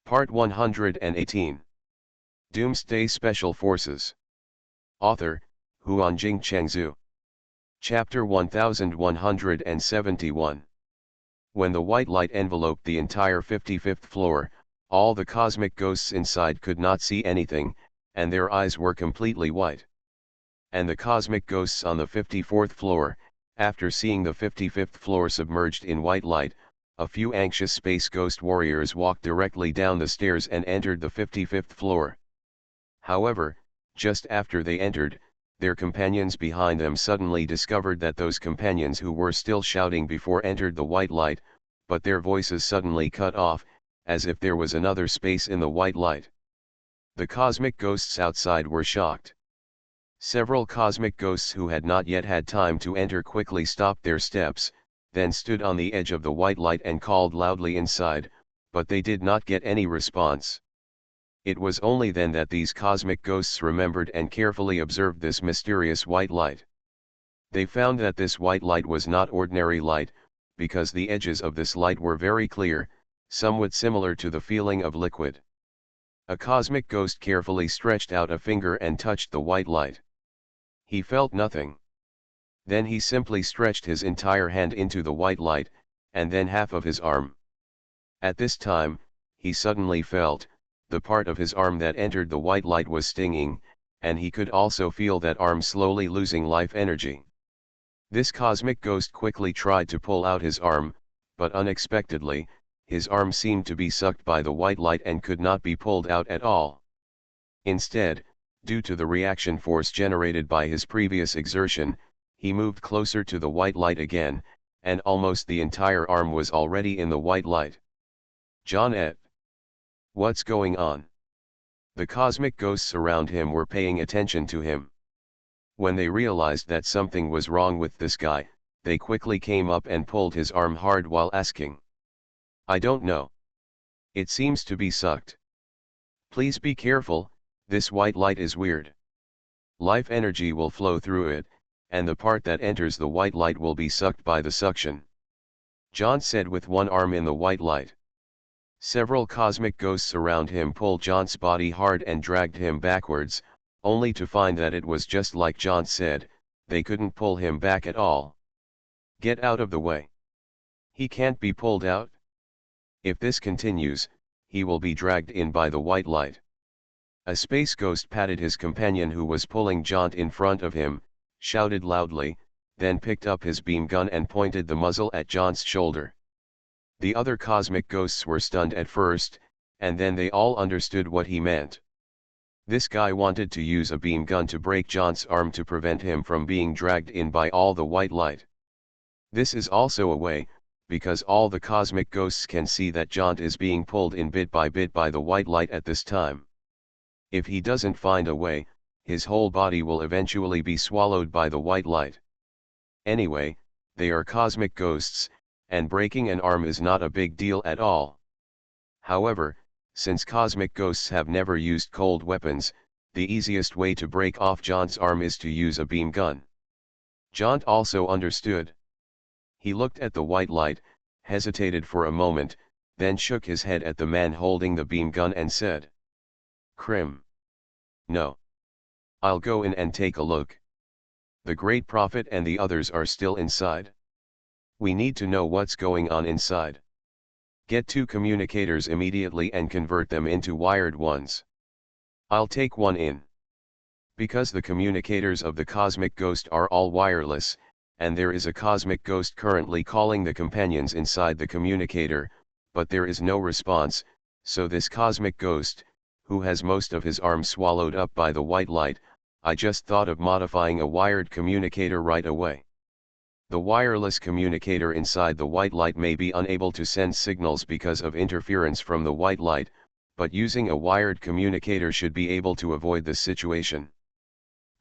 Part 118. Doomsday Special Forces. Author, Huanjing Chengzhu. Chapter 1171. When the white light enveloped the entire 55th floor, all the cosmic ghosts inside could not see anything, and their eyes were completely white. And the cosmic ghosts on the 54th floor, after seeing the 55th floor submerged in white light, a few anxious space ghost warriors walked directly down the stairs and entered the 55th floor. However, just after they entered, their companions behind them suddenly discovered that those companions who were still shouting before entered the white light, but their voices suddenly cut off, as if there was another space in the white light. The cosmic ghosts outside were shocked. Several cosmic ghosts who had not yet had time to enter quickly stopped their steps, then stood on the edge of the white light and called loudly inside, but they did not get any response. It was only then that these cosmic ghosts remembered and carefully observed this mysterious white light. They found that this white light was not ordinary light, because the edges of this light were very clear, somewhat similar to the feeling of liquid. A cosmic ghost carefully stretched out a finger and touched the white light. He felt nothing. Then he simply stretched his entire hand into the white light, and then half of his arm. At this time, he suddenly felt, the part of his arm that entered the white light was stinging, and he could also feel that arm slowly losing life energy. This cosmic ghost quickly tried to pull out his arm, but unexpectedly, his arm seemed to be sucked by the white light and could not be pulled out at all. Instead, due to the reaction force generated by his previous exertion, he moved closer to the white light again, and almost the entire arm was already in the white light. John et. What's going on? The cosmic ghosts around him were paying attention to him. When they realized that something was wrong with this guy, they quickly came up and pulled his arm hard while asking. I don't know. It seems to be sucked. Please be careful, this white light is weird. Life energy will flow through it, and the part that enters the white light will be sucked by the suction. John said with one arm in the white light. Several cosmic ghosts around him pulled John's body hard and dragged him backwards, only to find that it was just like John said, they couldn't pull him back at all. Get out of the way. He can't be pulled out. If this continues, he will be dragged in by the white light. A space ghost patted his companion who was pulling John in front of him, shouted loudly, then picked up his beam gun and pointed the muzzle at John's shoulder. The other cosmic ghosts were stunned at first, and then they all understood what he meant. This guy wanted to use a beam gun to break John's arm to prevent him from being dragged in by all the white light. This is also a way, because all the cosmic ghosts can see that John is being pulled in bit by the white light at this time. If he doesn't find a way, his whole body will eventually be swallowed by the white light. Anyway, they are cosmic ghosts, and breaking an arm is not a big deal at all. However, since cosmic ghosts have never used cold weapons, the easiest way to break off John's arm is to use a beam gun. John also understood. He looked at the white light, hesitated for a moment, then shook his head at the man holding the beam gun and said, Krim. No. I'll go in and take a look. The Great Prophet and the others are still inside. We need to know what's going on inside. Get 2 communicators immediately and convert them into wired ones. I'll take one in. Because the communicators of the cosmic ghost are all wireless, and there is a cosmic ghost currently calling the companions inside the communicator, but there is no response, so this cosmic ghost, who has most of his arm swallowed up by the white light, I just thought of modifying a wired communicator right away. The wireless communicator inside the white light may be unable to send signals because of interference from the white light, but using a wired communicator should be able to avoid this situation.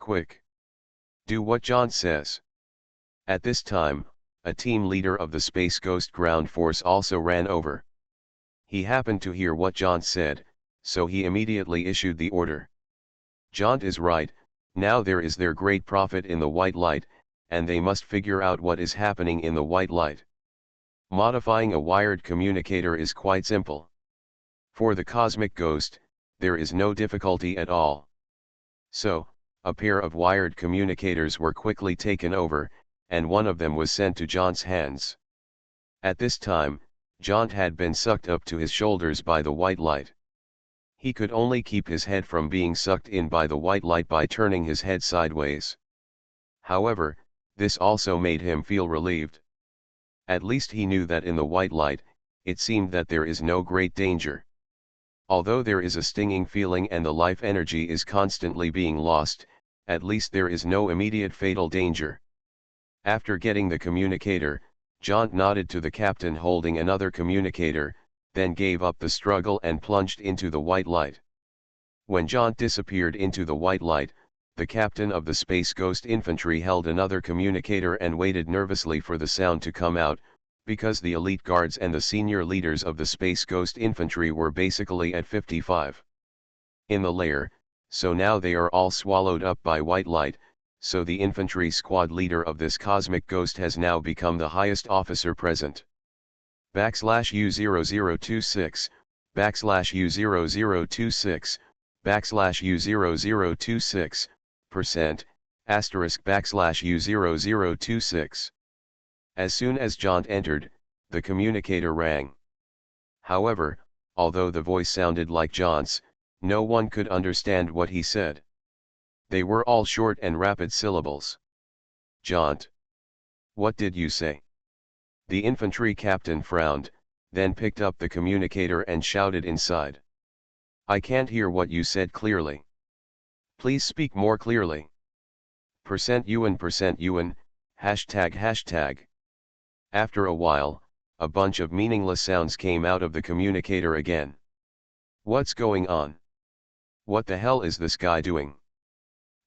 Quick! Do what John says. At this time, a team leader of the Space Ghost Ground Force also ran over. He happened to hear what John said, so he immediately issued the order. John is right, now there is their great prophet in the white light, and they must figure out what is happening in the white light. Modifying a wired communicator is quite simple. For the cosmic ghost, there is no difficulty at all. So, a pair of wired communicators were quickly taken over, and one of them was sent to John's hands. At this time, John had been sucked up to his shoulders by the white light. He could only keep his head from being sucked in by the white light by turning his head sideways. However, this also made him feel relieved. At least he knew that in the white light, it seemed that there is no great danger. Although there is a stinging feeling and the life energy is constantly being lost, at least there is no immediate fatal danger. After getting the communicator, John nodded to the captain holding another communicator, then gave up the struggle and plunged into the white light. When John disappeared into the white light, the captain of the Space Ghost Infantry held another communicator and waited nervously for the sound to come out, because the elite guards and the senior leaders of the Space Ghost Infantry were basically at 55 in the layer, so now they are all swallowed up by white light, so the infantry squad leader of this cosmic ghost has now become the highest officer present. /U0026, /U0026, /U0026, %, *U0026. As soon as John entered, the communicator rang. However, although the voice sounded like John's, no one could understand what he said. They were all short and rapid syllables. Jaunt. What did you say? The infantry captain frowned, then picked up the communicator and shouted inside. I can't hear what you said clearly. Please speak more clearly. %UN, ###. After a while, a bunch of meaningless sounds came out of the communicator again. What's going on? What the hell is this guy doing?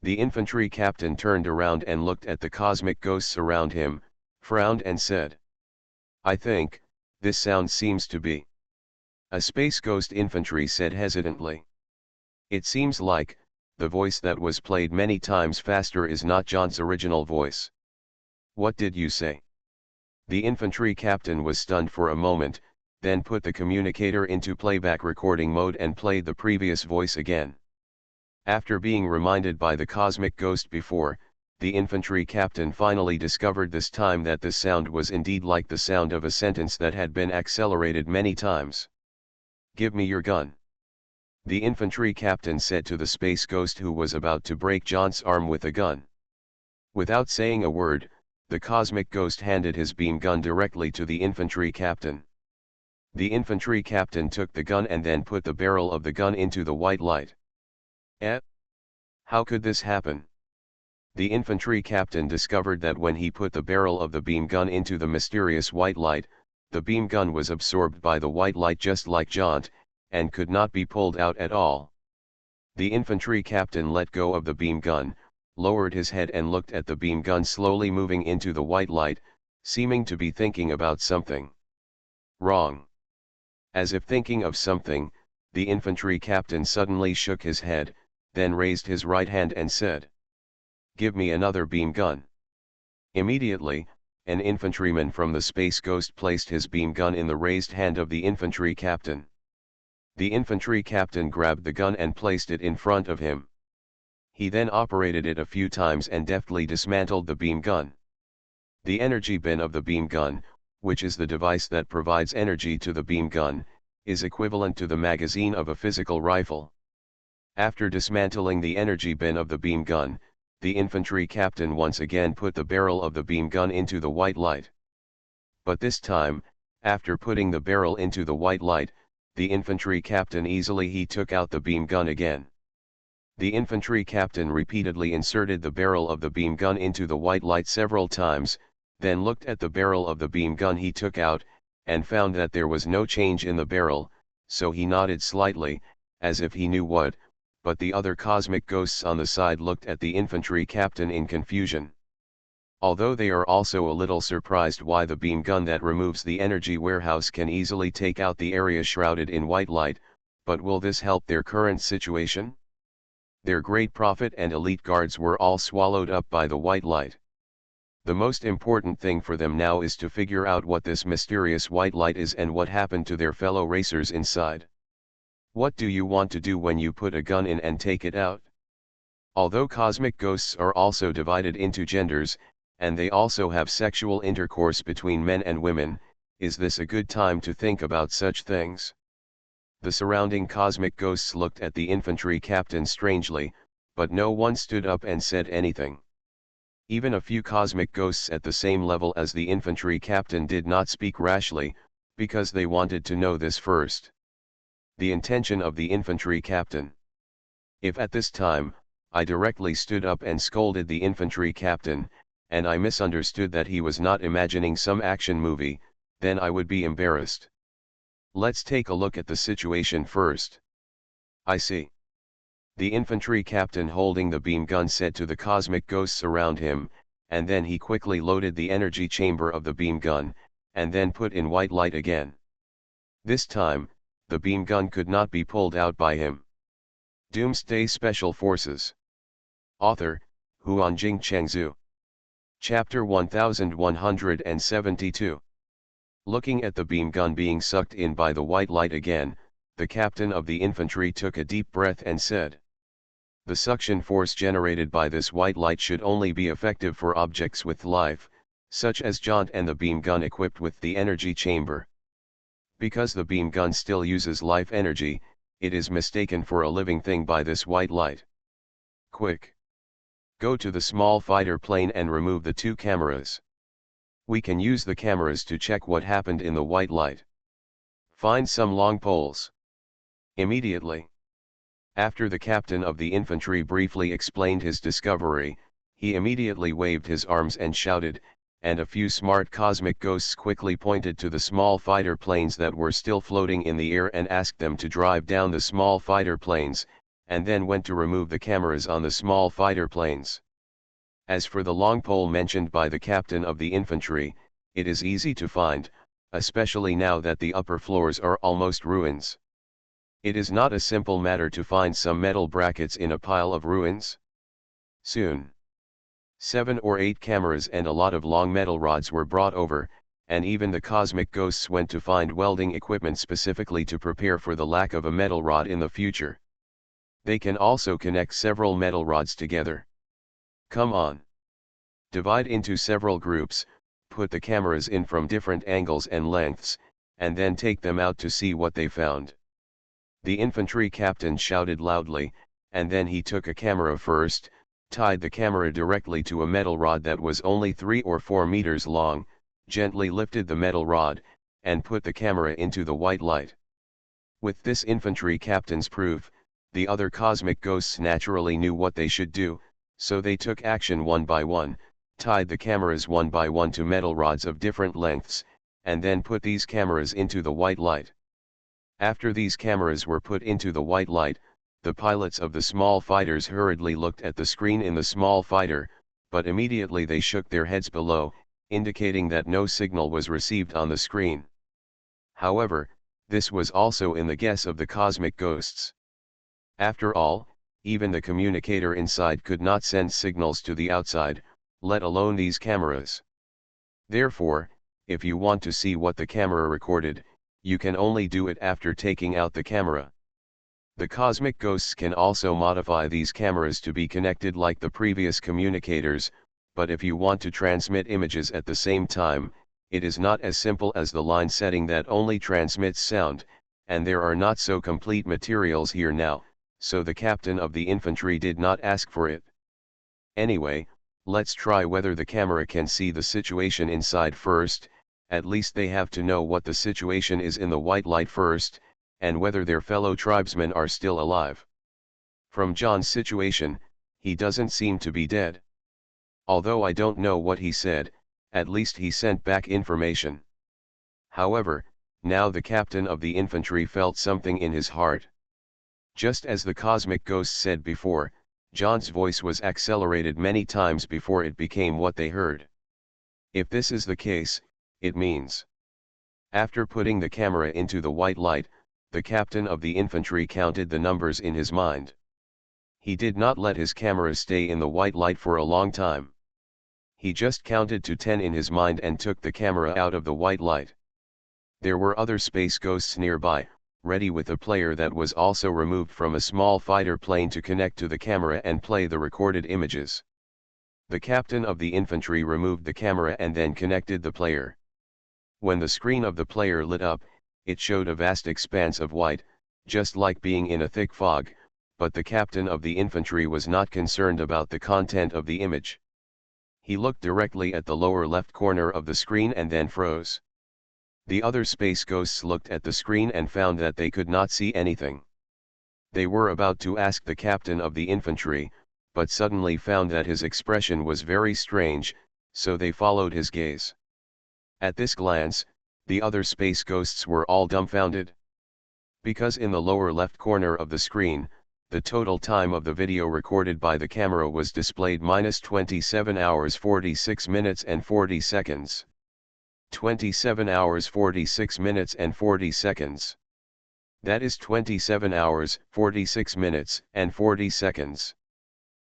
The infantry captain turned around and looked at the cosmic ghosts around him, frowned and said, I think, this sound seems to be. A space ghost infantry said hesitantly. It seems like, the voice that was played many times faster is not John's original voice. What did you say? The infantry captain was stunned for a moment, then put the communicator into playback recording mode and played the previous voice again. After being reminded by the cosmic ghost before, the infantry captain finally discovered this time that this sound was indeed like the sound of a sentence that had been accelerated many times. Give me your gun. The infantry captain said to the space ghost who was about to break John's arm with a gun. Without saying a word, the cosmic ghost handed his beam gun directly to the infantry captain. The infantry captain took the gun and then put the barrel of the gun into the white light. How could this happen? The infantry captain discovered that when he put the barrel of the beam gun into the mysterious white light, the beam gun was absorbed by the white light just like Jaunt, and could not be pulled out at all. The infantry captain let go of the beam gun, lowered his head and looked at the beam gun slowly moving into the white light, seeming to be thinking about something. Wrong. As if thinking of something, the infantry captain suddenly shook his head, then raised his right hand and said, Give me another beam gun. Immediately, an infantryman from the Space Ghost placed his beam gun in the raised hand of the infantry captain. The infantry captain grabbed the gun and placed it in front of him. He then operated it a few times and deftly dismantled the beam gun. The energy bin of the beam gun, which is the device that provides energy to the beam gun, is equivalent to the magazine of a physical rifle. After dismantling the energy bin of the beam gun, the infantry captain once again put the barrel of the beam gun into the white light. But this time, after putting the barrel into the white light, the infantry captain easily took out the beam gun again. The infantry captain repeatedly inserted the barrel of the beam gun into the white light several times, then looked at the barrel of the beam gun he took out, and found that there was no change in the barrel, so he nodded slightly, as if he knew what, but the other cosmic ghosts on the side looked at the infantry captain in confusion. Although they are also a little surprised why the beam gun that removes the energy warehouse can easily take out the area shrouded in white light, but will this help their current situation? Their great prophet and elite guards were all swallowed up by the white light. The most important thing for them now is to figure out what this mysterious white light is and what happened to their fellow racers inside. What do you want to do when you put a gun in and take it out? Although cosmic ghosts are also divided into genders, and they also have sexual intercourse between men and women, is this a good time to think about such things? The surrounding cosmic ghosts looked at the infantry captain strangely, but no one stood up and said anything. Even a few cosmic ghosts at the same level as the infantry captain did not speak rashly, because they wanted to know this first. The intention of the infantry captain. If at this time, I directly stood up and scolded the infantry captain, and I misunderstood that he was not imagining some action movie, then I would be embarrassed. Let's take a look at the situation first. I see. The infantry captain holding the beam gun said to the cosmic ghosts around him, and then he quickly loaded the energy chamber of the beam gun, and then put in white light again. This time, the beam gun could not be pulled out by him. Doomsday Special Forces. Author, Huanjing Chengzhu. Chapter 1172. Looking at the beam gun being sucked in by the white light again, the captain of the infantry took a deep breath and said, "The suction force generated by this white light should only be effective for objects with life, such as Jaunt and the beam gun equipped with the energy chamber. Because the beam gun still uses life energy, it is mistaken for a living thing by this white light. Quick! Go to the small fighter plane and remove the 2 cameras. We can use the cameras to check what happened in the white light. Find some long poles. Immediately." After the captain of the infantry briefly explained his discovery, he immediately waved his arms and shouted, and a few smart cosmic ghosts quickly pointed to the small fighter planes that were still floating in the air and asked them to drive down the small fighter planes, and then went to remove the cameras on the small fighter planes. As for the long pole mentioned by the captain of the infantry, it is easy to find, especially now that the upper floors are almost ruins. It is not a simple matter to find some metal brackets in a pile of ruins. Soon, 7 or 8 cameras and a lot of long metal rods were brought over, and even the cosmic ghosts went to find welding equipment specifically to prepare for the lack of a metal rod in the future. They can also connect several metal rods together. Come on. Divide into several groups, put the cameras in from different angles and lengths, and then take them out to see what they found. The infantry captain shouted loudly, and then he took a camera first, tied the camera directly to a metal rod that was only 3 or 4 meters long, gently lifted the metal rod, and put the camera into the white light. With this infantry captain's proof, the other cosmic ghosts naturally knew what they should do, so they took action one by one, tied the cameras one by one to metal rods of different lengths, and then put these cameras into the white light. After these cameras were put into the white light, the pilots of the small fighters hurriedly looked at the screen in the small fighter, but immediately they shook their heads below, indicating that no signal was received on the screen. However, this was also in the guess of the cosmic ghosts. After all, even the communicator inside could not send signals to the outside, let alone these cameras. Therefore, if you want to see what the camera recorded, you can only do it after taking out the camera. The cosmic ghosts can also modify these cameras to be connected like the previous communicators, but if you want to transmit images at the same time, it is not as simple as the line setting that only transmits sound, and there are not so complete materials here now, so the captain of the infantry did not ask for it. Anyway, let's try whether the camera can see the situation inside first. At least they have to know what the situation is in the white light first, and whether their fellow tribesmen are still alive. From John's situation, he doesn't seem to be dead. Although I don't know what he said, at least he sent back information. However, now the captain of the infantry felt something in his heart. Just as the cosmic ghost said before, John's voice was accelerated many times before it became what they heard. If this is the case, it means. After putting the camera into the white light, the captain of the infantry counted the numbers in his mind. He did not let his camera stay in the white light for a long time. He just counted to 10 in his mind and took the camera out of the white light. There were other space ghosts nearby, ready with a player that was also removed from a small fighter plane to connect to the camera and play the recorded images. The captain of the infantry removed the camera and then connected the player. When the screen of the player lit up, it showed a vast expanse of white, just like being in a thick fog, but the captain of the infantry was not concerned about the content of the image. He looked directly at the lower left corner of the screen and then froze. The other space ghosts looked at the screen and found that they could not see anything. They were about to ask the captain of the infantry, but suddenly found that his expression was very strange, so they followed his gaze. At this glance, the other space ghosts were all dumbfounded. Because in the lower left corner of the screen, the total time of the video recorded by the camera was displayed -27 hours 46 minutes and 40 seconds. 27 hours 46 minutes and 40 seconds. That is 27 hours, 46 minutes, and 40 seconds.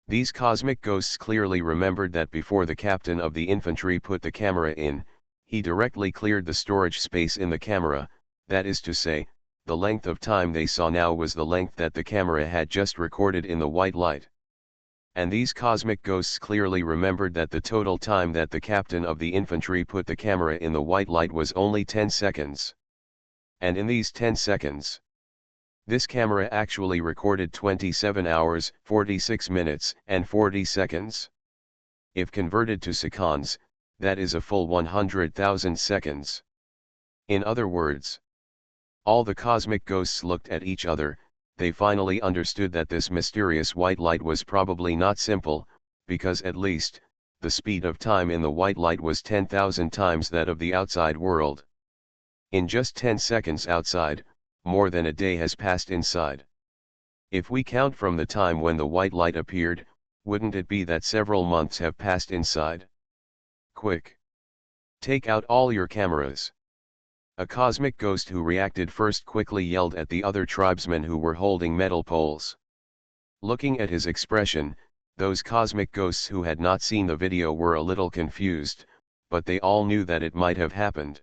These cosmic ghosts clearly remembered that before the captain of the infantry put the camera in, he directly cleared the storage space in the camera, that is to say, the length of time they saw now was the length that the camera had just recorded in the white light. And these cosmic ghosts clearly remembered that the total time that the captain of the infantry put the camera in the white light was only 10 seconds. And in these 10 seconds, this camera actually recorded 27 hours, 46 minutes, and 40 seconds. If converted to seconds, that is a full 100,000 seconds. In other words, all the cosmic ghosts looked at each other. They finally understood that this mysterious white light was probably not simple, because at least, the speed of time in the white light was 10,000 times that of the outside world. In just 10 seconds outside, more than a day has passed inside. If we count from the time when the white light appeared, wouldn't it be that several months have passed inside? Quick! Take out all your cameras. A cosmic ghost who reacted first quickly yelled at the other tribesmen who were holding metal poles. Looking at his expression, those cosmic ghosts who had not seen the video were a little confused, but they all knew that it might have happened.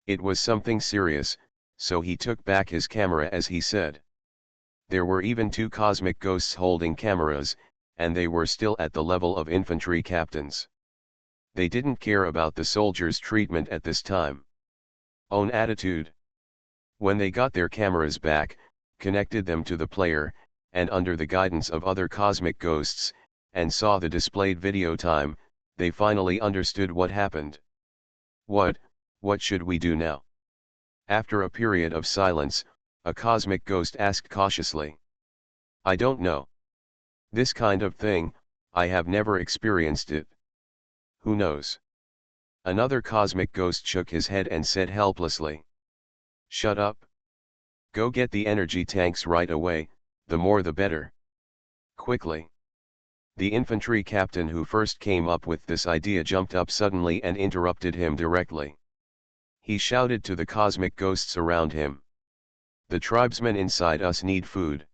It was something serious, so he took back his camera as he said. There were even two cosmic ghosts holding cameras, and they were still at the level of infantry captains. They didn't care about the soldiers' treatment at this time. Own attitude. When they got their cameras back, connected them to the player, and under the guidance of other cosmic ghosts, and saw the displayed video time, they finally understood what happened. What should we do now? After a period of silence, a cosmic ghost asked cautiously. I don't know. This kind of thing, I have never experienced it. Who knows? Another cosmic ghost shook his head and said helplessly. Shut up. Go get the energy tanks right away, the more the better. Quickly. The infantry captain who first came up with this idea jumped up suddenly and interrupted him directly. He shouted to the cosmic ghosts around him. The tribesmen inside us need food.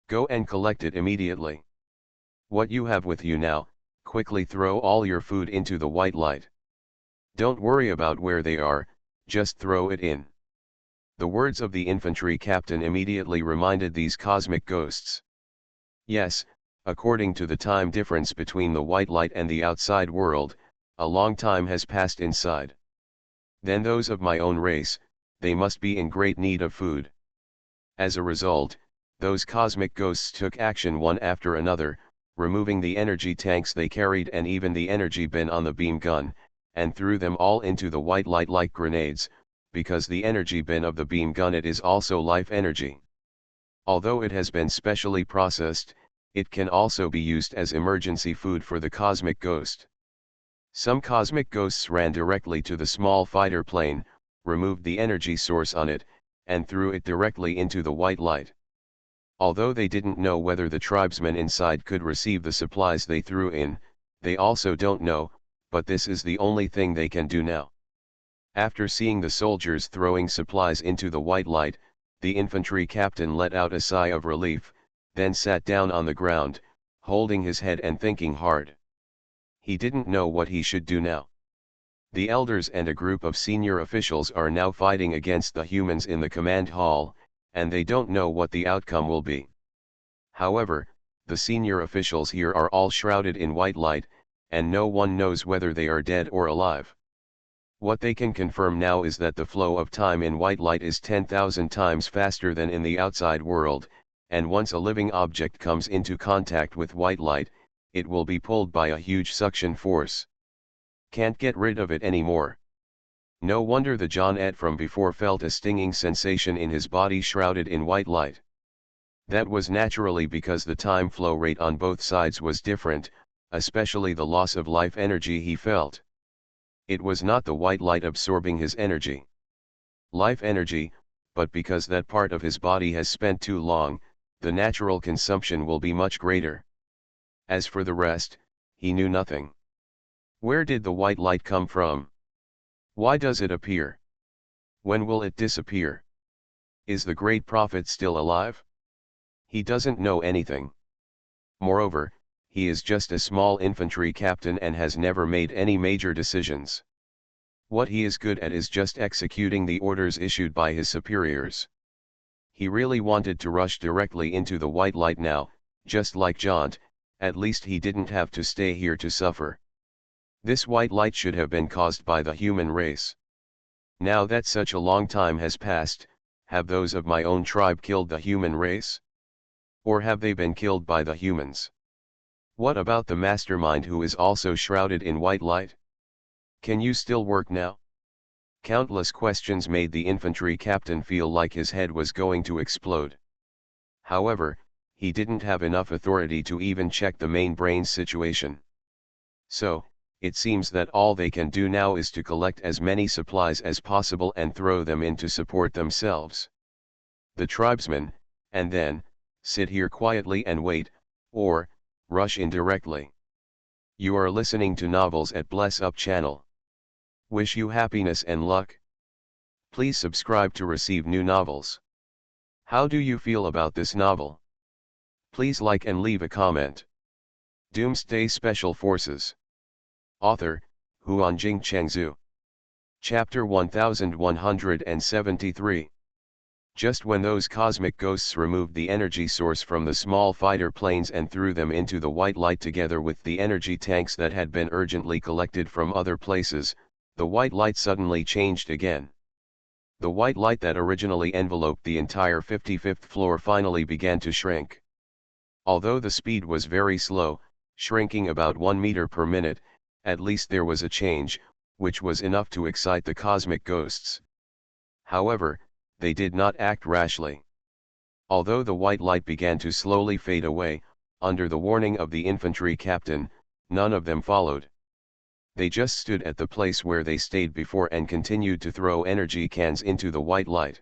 Go and collect it immediately. What you have with you now, quickly throw all your food into the white light. Don't worry about where they are, just throw it in. The words of the infantry captain immediately reminded these cosmic ghosts. Yes, according to the time difference between the white light and the outside world, a long time has passed inside. Then those of my own race, they must be in great need of food. As a result, those cosmic ghosts took action one after another, removing the energy tanks they carried and even the energy bin on the beam gun, and threw them all into the white light like grenades, because the energy bin of the beam gun it is also life energy. Although it has been specially processed, it can also be used as emergency food for the cosmic ghost. Some cosmic ghosts ran directly to the small fighter plane, removed the energy source on it, and threw it directly into the white light. Although they didn't know whether the tribesmen inside could receive the supplies they threw in, they also don't know, but this is the only thing they can do now. After seeing the soldiers throwing supplies into the white light, the infantry captain let out a sigh of relief, then sat down on the ground, holding his head and thinking hard. He didn't know what he should do now. The elders and a group of senior officials are now fighting against the humans in the command hall, and they don't know what the outcome will be. However, the senior officials here are all shrouded in white light, and no one knows whether they are dead or alive. What they can confirm now is that the flow of time in white light is 10,000 times faster than in the outside world, and once a living object comes into contact with white light, it will be pulled by a huge suction force. Can't get rid of it anymore. No wonder the John Ed from before felt a stinging sensation in his body shrouded in white light. That was naturally because the time flow rate on both sides was different, especially the loss of life energy he felt. It was not the white light absorbing his energy. Life energy, but because that part of his body has spent too long, the natural consumption will be much greater. As for the rest, he knew nothing. Where did the white light come from? Why does it appear? When will it disappear? Is the great prophet still alive? He doesn't know anything. Moreover, he is just a small infantry captain and has never made any major decisions. What he is good at is just executing the orders issued by his superiors. He really wanted to rush directly into the white light now, just like Jaunt, at least he didn't have to stay here to suffer. This white light should have been caused by the human race. Now that such a long time has passed, have those of my own tribe killed the human race? Or have they been killed by the humans? What about the mastermind who is also shrouded in white light? Can you still work now? Countless questions made the infantry captain feel like his head was going to explode. However, he didn't have enough authority to even check the main brain's situation. So, it seems that all they can do now is to collect as many supplies as possible and throw them in to support themselves. The tribesmen, and then, sit here quietly and wait, or, rush in directly. You are listening to Novels at Bless Up channel. Wish you happiness and luck. Please subscribe to receive new novels. How do you feel about this novel? Please like and leave a comment. Doomsday Special Forces. Author, Huanjing Chengzhu. Chapter 1173. Just when those cosmic ghosts removed the energy source from the small fighter planes and threw them into the white light together with the energy tanks that had been urgently collected from other places, the white light suddenly changed again. The white light that originally enveloped the entire 55th floor finally began to shrink. Although the speed was very slow, shrinking about 1 meter per minute, at least there was a change, which was enough to excite the cosmic ghosts. However, they did not act rashly. Although the white light began to slowly fade away, under the warning of the infantry captain, none of them followed. They just stood at the place where they stayed before and continued to throw energy cans into the white light.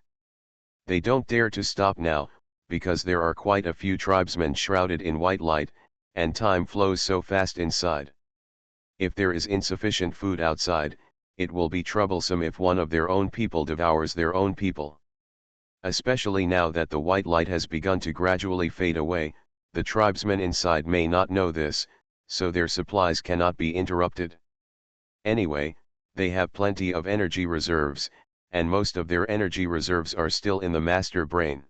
They don't dare to stop now, because there are quite a few tribesmen shrouded in white light, and time flows so fast inside. If there is insufficient food outside, it will be troublesome if one of their own people devours their own people. Especially now that the white light has begun to gradually fade away, the tribesmen inside may not know this, so their supplies cannot be interrupted. Anyway, they have plenty of energy reserves, and most of their energy reserves are still in the master brain.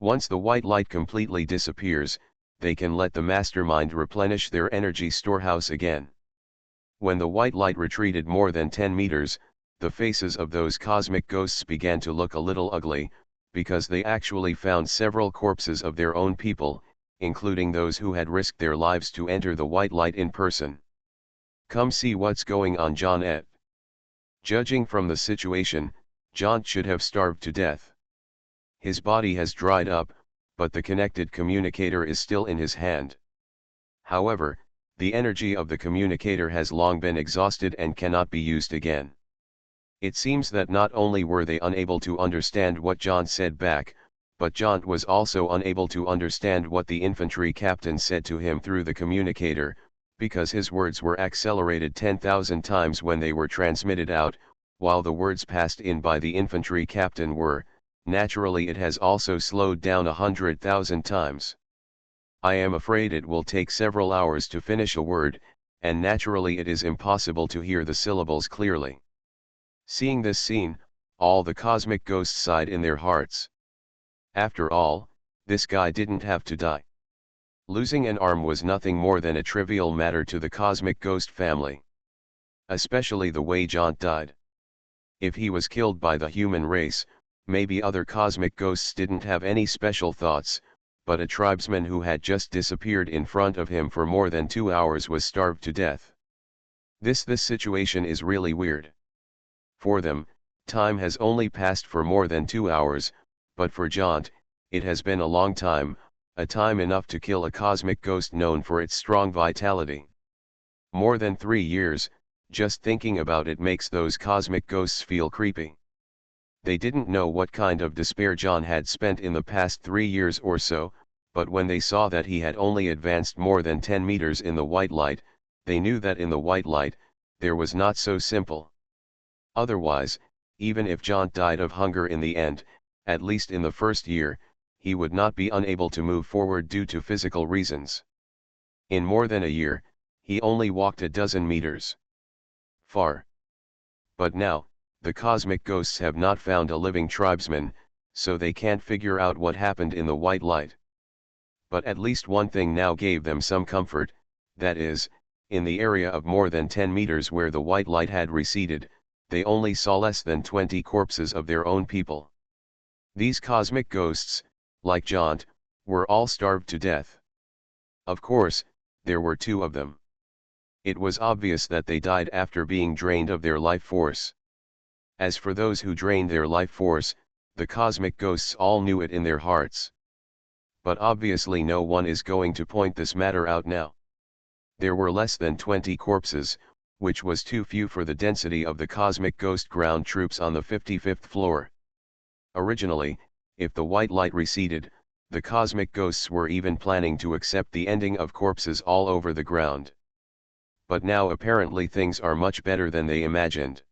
Once the white light completely disappears, they can let the mastermind replenish their energy storehouse again. When the white light retreated more than 10 meters, the faces of those cosmic ghosts began to look a little ugly, because they actually found several corpses of their own people, including those who had risked their lives to enter the white light in person. Come see what's going on, John Et. Judging from the situation, John should have starved to death. His body has dried up, but the connected communicator is still in his hand. However, the energy of the communicator has long been exhausted and cannot be used again. It seems that not only were they unable to understand what John said back, but John was also unable to understand what the infantry captain said to him through the communicator, because his words were accelerated 10,000 times when they were transmitted out, while the words passed in by the infantry captain were, naturally it has also slowed down 100,000 times. I am afraid it will take several hours to finish a word, and naturally it is impossible to hear the syllables clearly. Seeing this scene, all the cosmic ghosts sighed in their hearts. After all, this guy didn't have to die. Losing an arm was nothing more than a trivial matter to the cosmic ghost family. Especially the way Jaunt died. If he was killed by the human race, maybe other cosmic ghosts didn't have any special thoughts, but a tribesman who had just disappeared in front of him for more than 2 hours was starved to death. This situation is really weird. For them, time has only passed for more than 2 hours, but for Jaunt, it has been a long time, a time enough to kill a cosmic ghost known for its strong vitality. More than 3 years, just thinking about it makes those cosmic ghosts feel creepy. They didn't know what kind of despair John had spent in the past 3 years or so, but when they saw that he had only advanced more than 10 meters in the white light, they knew that in the white light, there was not so simple. Otherwise, even if John died of hunger in the end, at least in the first year, he would not be unable to move forward due to physical reasons. In more than a year, he only walked a dozen meters. Far. But now, the cosmic ghosts have not found a living tribesman, so they can't figure out what happened in the white light. But at least one thing now gave them some comfort, that is, in the area of more than 10 meters where the white light had receded, they only saw less than 20 corpses of their own people. These cosmic ghosts, like Jaunt, were all starved to death. Of course, there were 2 of them. It was obvious that they died after being drained of their life force. As for those who drained their life force, the cosmic ghosts all knew it in their hearts. But obviously no one is going to point this matter out now. There were less than 20 corpses, which was too few for the density of the cosmic ghost ground troops on the 55th floor. Originally, if the white light receded, the cosmic ghosts were even planning to accept the ending of corpses all over the ground. But now apparently things are much better than they imagined.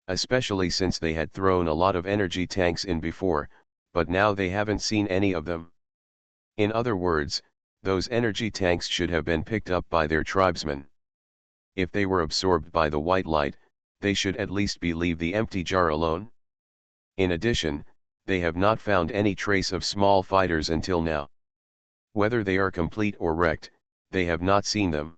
Especially since they had thrown a lot of energy tanks in before, but now they haven't seen any of them. In other words, those energy tanks should have been picked up by their tribesmen. If they were absorbed by the white light, they should at least leave the empty jar alone. In addition, they have not found any trace of small fighters until now. Whether they are complete or wrecked, they have not seen them.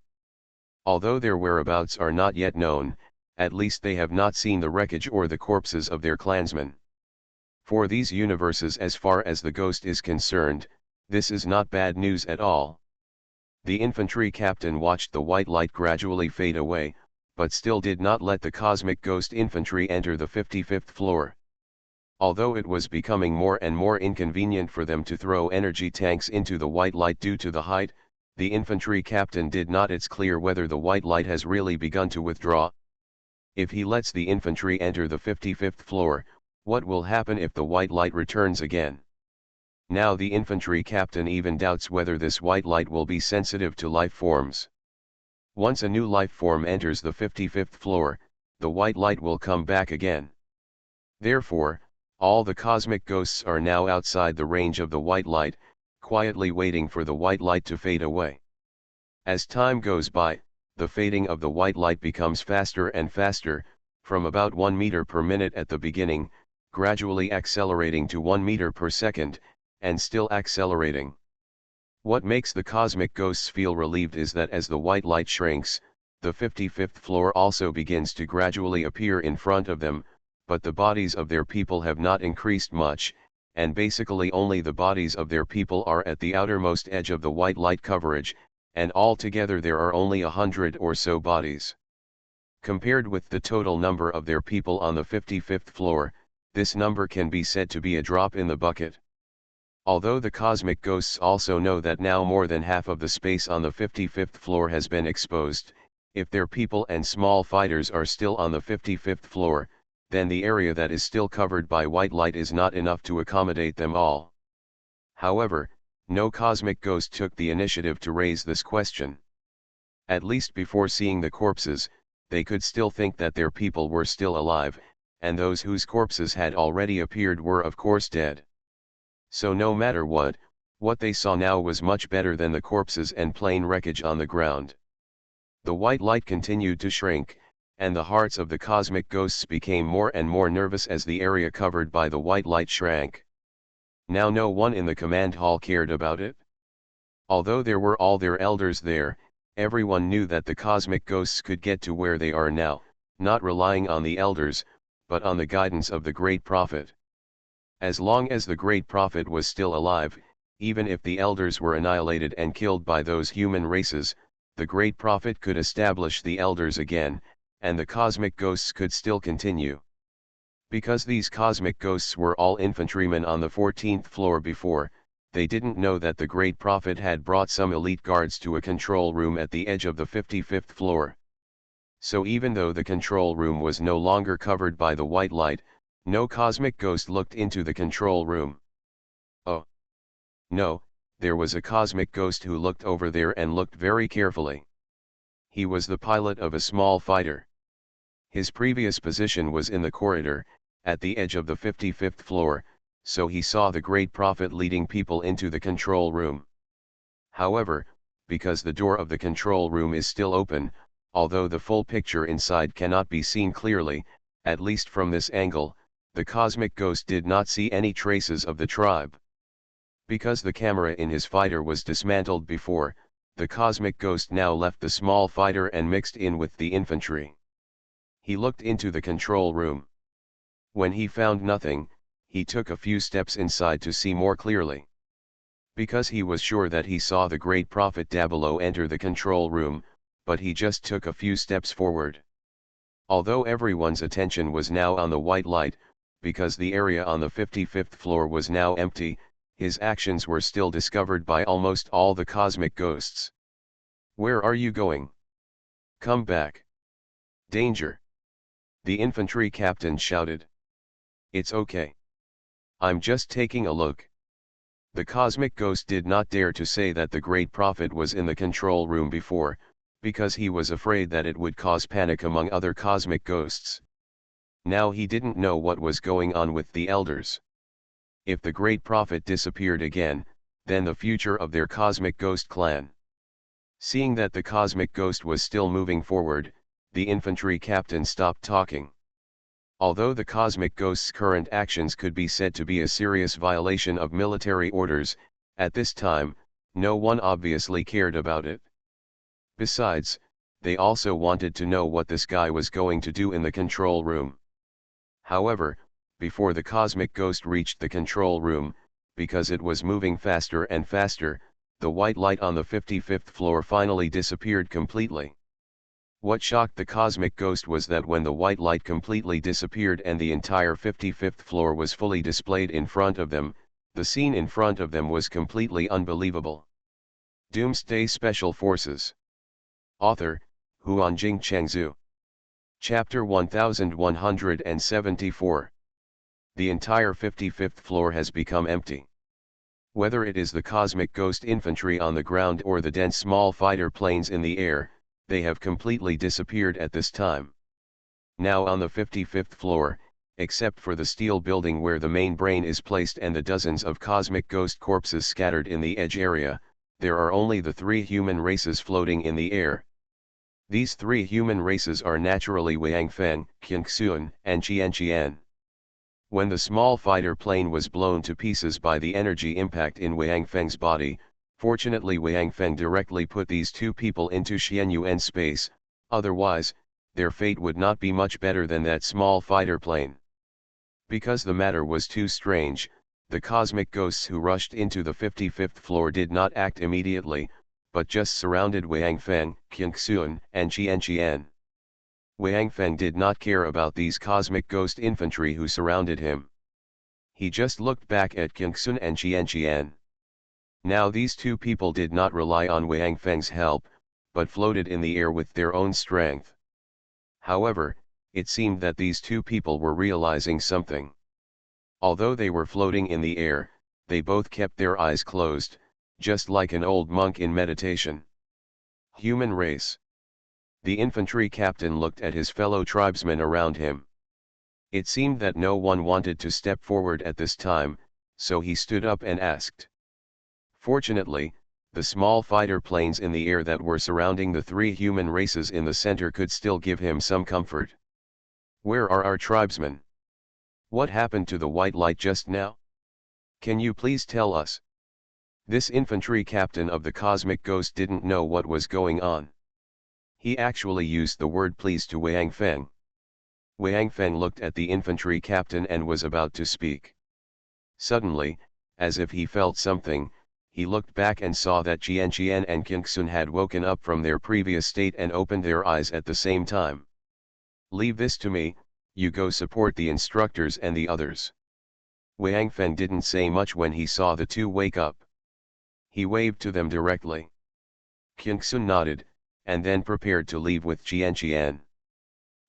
Although their whereabouts are not yet known, at least they have not seen the wreckage or the corpses of their clansmen. For these universes, as far as the ghost is concerned, this is not bad news at all. The infantry captain watched the white light gradually fade away, but still did not let the cosmic ghost infantry enter the 55th floor. Although it was becoming more and more inconvenient for them to throw energy tanks into the white light due to the height, the infantry captain did not. It's clear whether the white light has really begun to withdraw. If he lets the infantry enter the 55th floor, what will happen if the white light returns again? Now the infantry captain even doubts whether this white light will be sensitive to life forms. Once a new life form enters the 55th floor, the white light will come back again. Therefore, all the cosmic ghosts are now outside the range of the white light, quietly waiting for the white light to fade away. As time goes by, the fading of the white light becomes faster and faster, from about 1 meter per minute at the beginning, gradually accelerating to 1 meter per second, and still accelerating. What makes the cosmic ghosts feel relieved is that as the white light shrinks, the 55th floor also begins to gradually appear in front of them, but the bodies of their people have not increased much, and basically only the bodies of their people are at the outermost edge of the white light coverage, and altogether there are only 100 or so bodies. Compared with the total number of their people on the 55th floor, this number can be said to be a drop in the bucket. Although the cosmic ghosts also know that now more than half of the space on the 55th floor has been exposed, if their people and small fighters are still on the 55th floor, then the area that is still covered by white light is not enough to accommodate them all. However, no cosmic ghost took the initiative to raise this question. At least before seeing the corpses, they could still think that their people were still alive, and those whose corpses had already appeared were of course dead. So no matter what they saw now was much better than the corpses and plain wreckage on the ground. The white light continued to shrink, and the hearts of the cosmic ghosts became more and more nervous as the area covered by the white light shrank. Now no one in the command hall cared about it. Although there were all their elders there, everyone knew that the cosmic ghosts could get to where they are now, not relying on the elders, but on the guidance of the Great Prophet. As long as the Great Prophet was still alive, even if the elders were annihilated and killed by those human races, the Great Prophet could establish the elders again, and the cosmic ghosts could still continue. Because these cosmic ghosts were all infantrymen on the 14th floor before, they didn't know that the Great Prophet had brought some elite guards to a control room at the edge of the 55th floor. So even though the control room was no longer covered by the white light, no cosmic ghost looked into the control room. Oh! No, there was a cosmic ghost who looked over there and looked very carefully. He was the pilot of a small fighter. His previous position was in the corridor, at the edge of the 55th floor, so he saw the Great Prophet leading people into the control room. However, because the door of the control room is still open, although the full picture inside cannot be seen clearly, at least from this angle, the cosmic ghost did not see any traces of the tribe. Because the camera in his fighter was dismantled before, the cosmic ghost now left the small fighter and mixed in with the infantry. He looked into the control room. When he found nothing, he took a few steps inside to see more clearly. Because he was sure that he saw the Great Prophet Dabolo enter the control room, but he just took a few steps forward. Although everyone's attention was now on the white light, because the area on the 55th floor was now empty, his actions were still discovered by almost all the cosmic ghosts. "Where are you going? Come back! Danger!" the infantry captain shouted. "It's okay. I'm just taking a look." The cosmic ghost did not dare to say that the Great Prophet was in the control room before, because he was afraid that it would cause panic among other cosmic ghosts. Now he didn't know what was going on with the elders. If the Great Prophet disappeared again, then the future of their cosmic ghost clan. Seeing that the cosmic ghost was still moving forward, the infantry captain stopped talking. Although the cosmic ghost's current actions could be said to be a serious violation of military orders, at this time, no one obviously cared about it. Besides, they also wanted to know what this guy was going to do in the control room. However, before the cosmic ghost reached the control room, because it was moving faster and faster, the white light on the 55th floor finally disappeared completely. What shocked the cosmic ghost was that when the white light completely disappeared and the entire 55th floor was fully displayed in front of them, the scene in front of them was completely unbelievable. Doomsday Special Forces. Author, Huanjing Chengzhu. Chapter 1174. The entire 55th floor has become empty. Whether it is the cosmic ghost infantry on the ground or the dense small fighter planes in the air, they have completely disappeared at this time. Now on the 55th floor, except for the steel building where the main brain is placed and the dozens of cosmic ghost corpses scattered in the edge area, there are only the three human races floating in the air. These three human races are naturally Wangfeng, Qingxuan, and Qianqian. When the small fighter plane was blown to pieces by the energy impact in Wangfeng's body, fortunately Wangfeng directly put these two people into Xianyuan space, otherwise, their fate would not be much better than that small fighter plane. Because the matter was too strange, the cosmic ghosts who rushed into the 55th floor did not act immediately, but just surrounded Wangfeng, Qingxuan, and Qianqian. Wangfeng did not care about these cosmic ghost infantry who surrounded him. He just looked back at Qingxuan and Qianqian. Now these two people did not rely on Wangfeng's help, but floated in the air with their own strength. However, it seemed that these two people were realizing something. Although they were floating in the air, they both kept their eyes closed, just like an old monk in meditation. Human race. The infantry captain looked at his fellow tribesmen around him. It seemed that no one wanted to step forward at this time, so he stood up and asked. Fortunately, the small fighter planes in the air that were surrounding the three human races in the center could still give him some comfort. "Where are our tribesmen? What happened to the white light just now?" Can you please tell us? This infantry captain of the cosmic ghost didn't know what was going on. He actually used the word please to Wang Feng. Wang Feng looked at the infantry captain and was about to speak. Suddenly, as if he felt something, he looked back and saw that Jian Qian and Qingxun had woken up from their previous state and opened their eyes at the same time. Leave this to me, you go support the instructors and the others. Wang Feng didn't say much when he saw the two wake up. He waved to them directly. Qingxun nodded, and then prepared to leave with Jian Qian.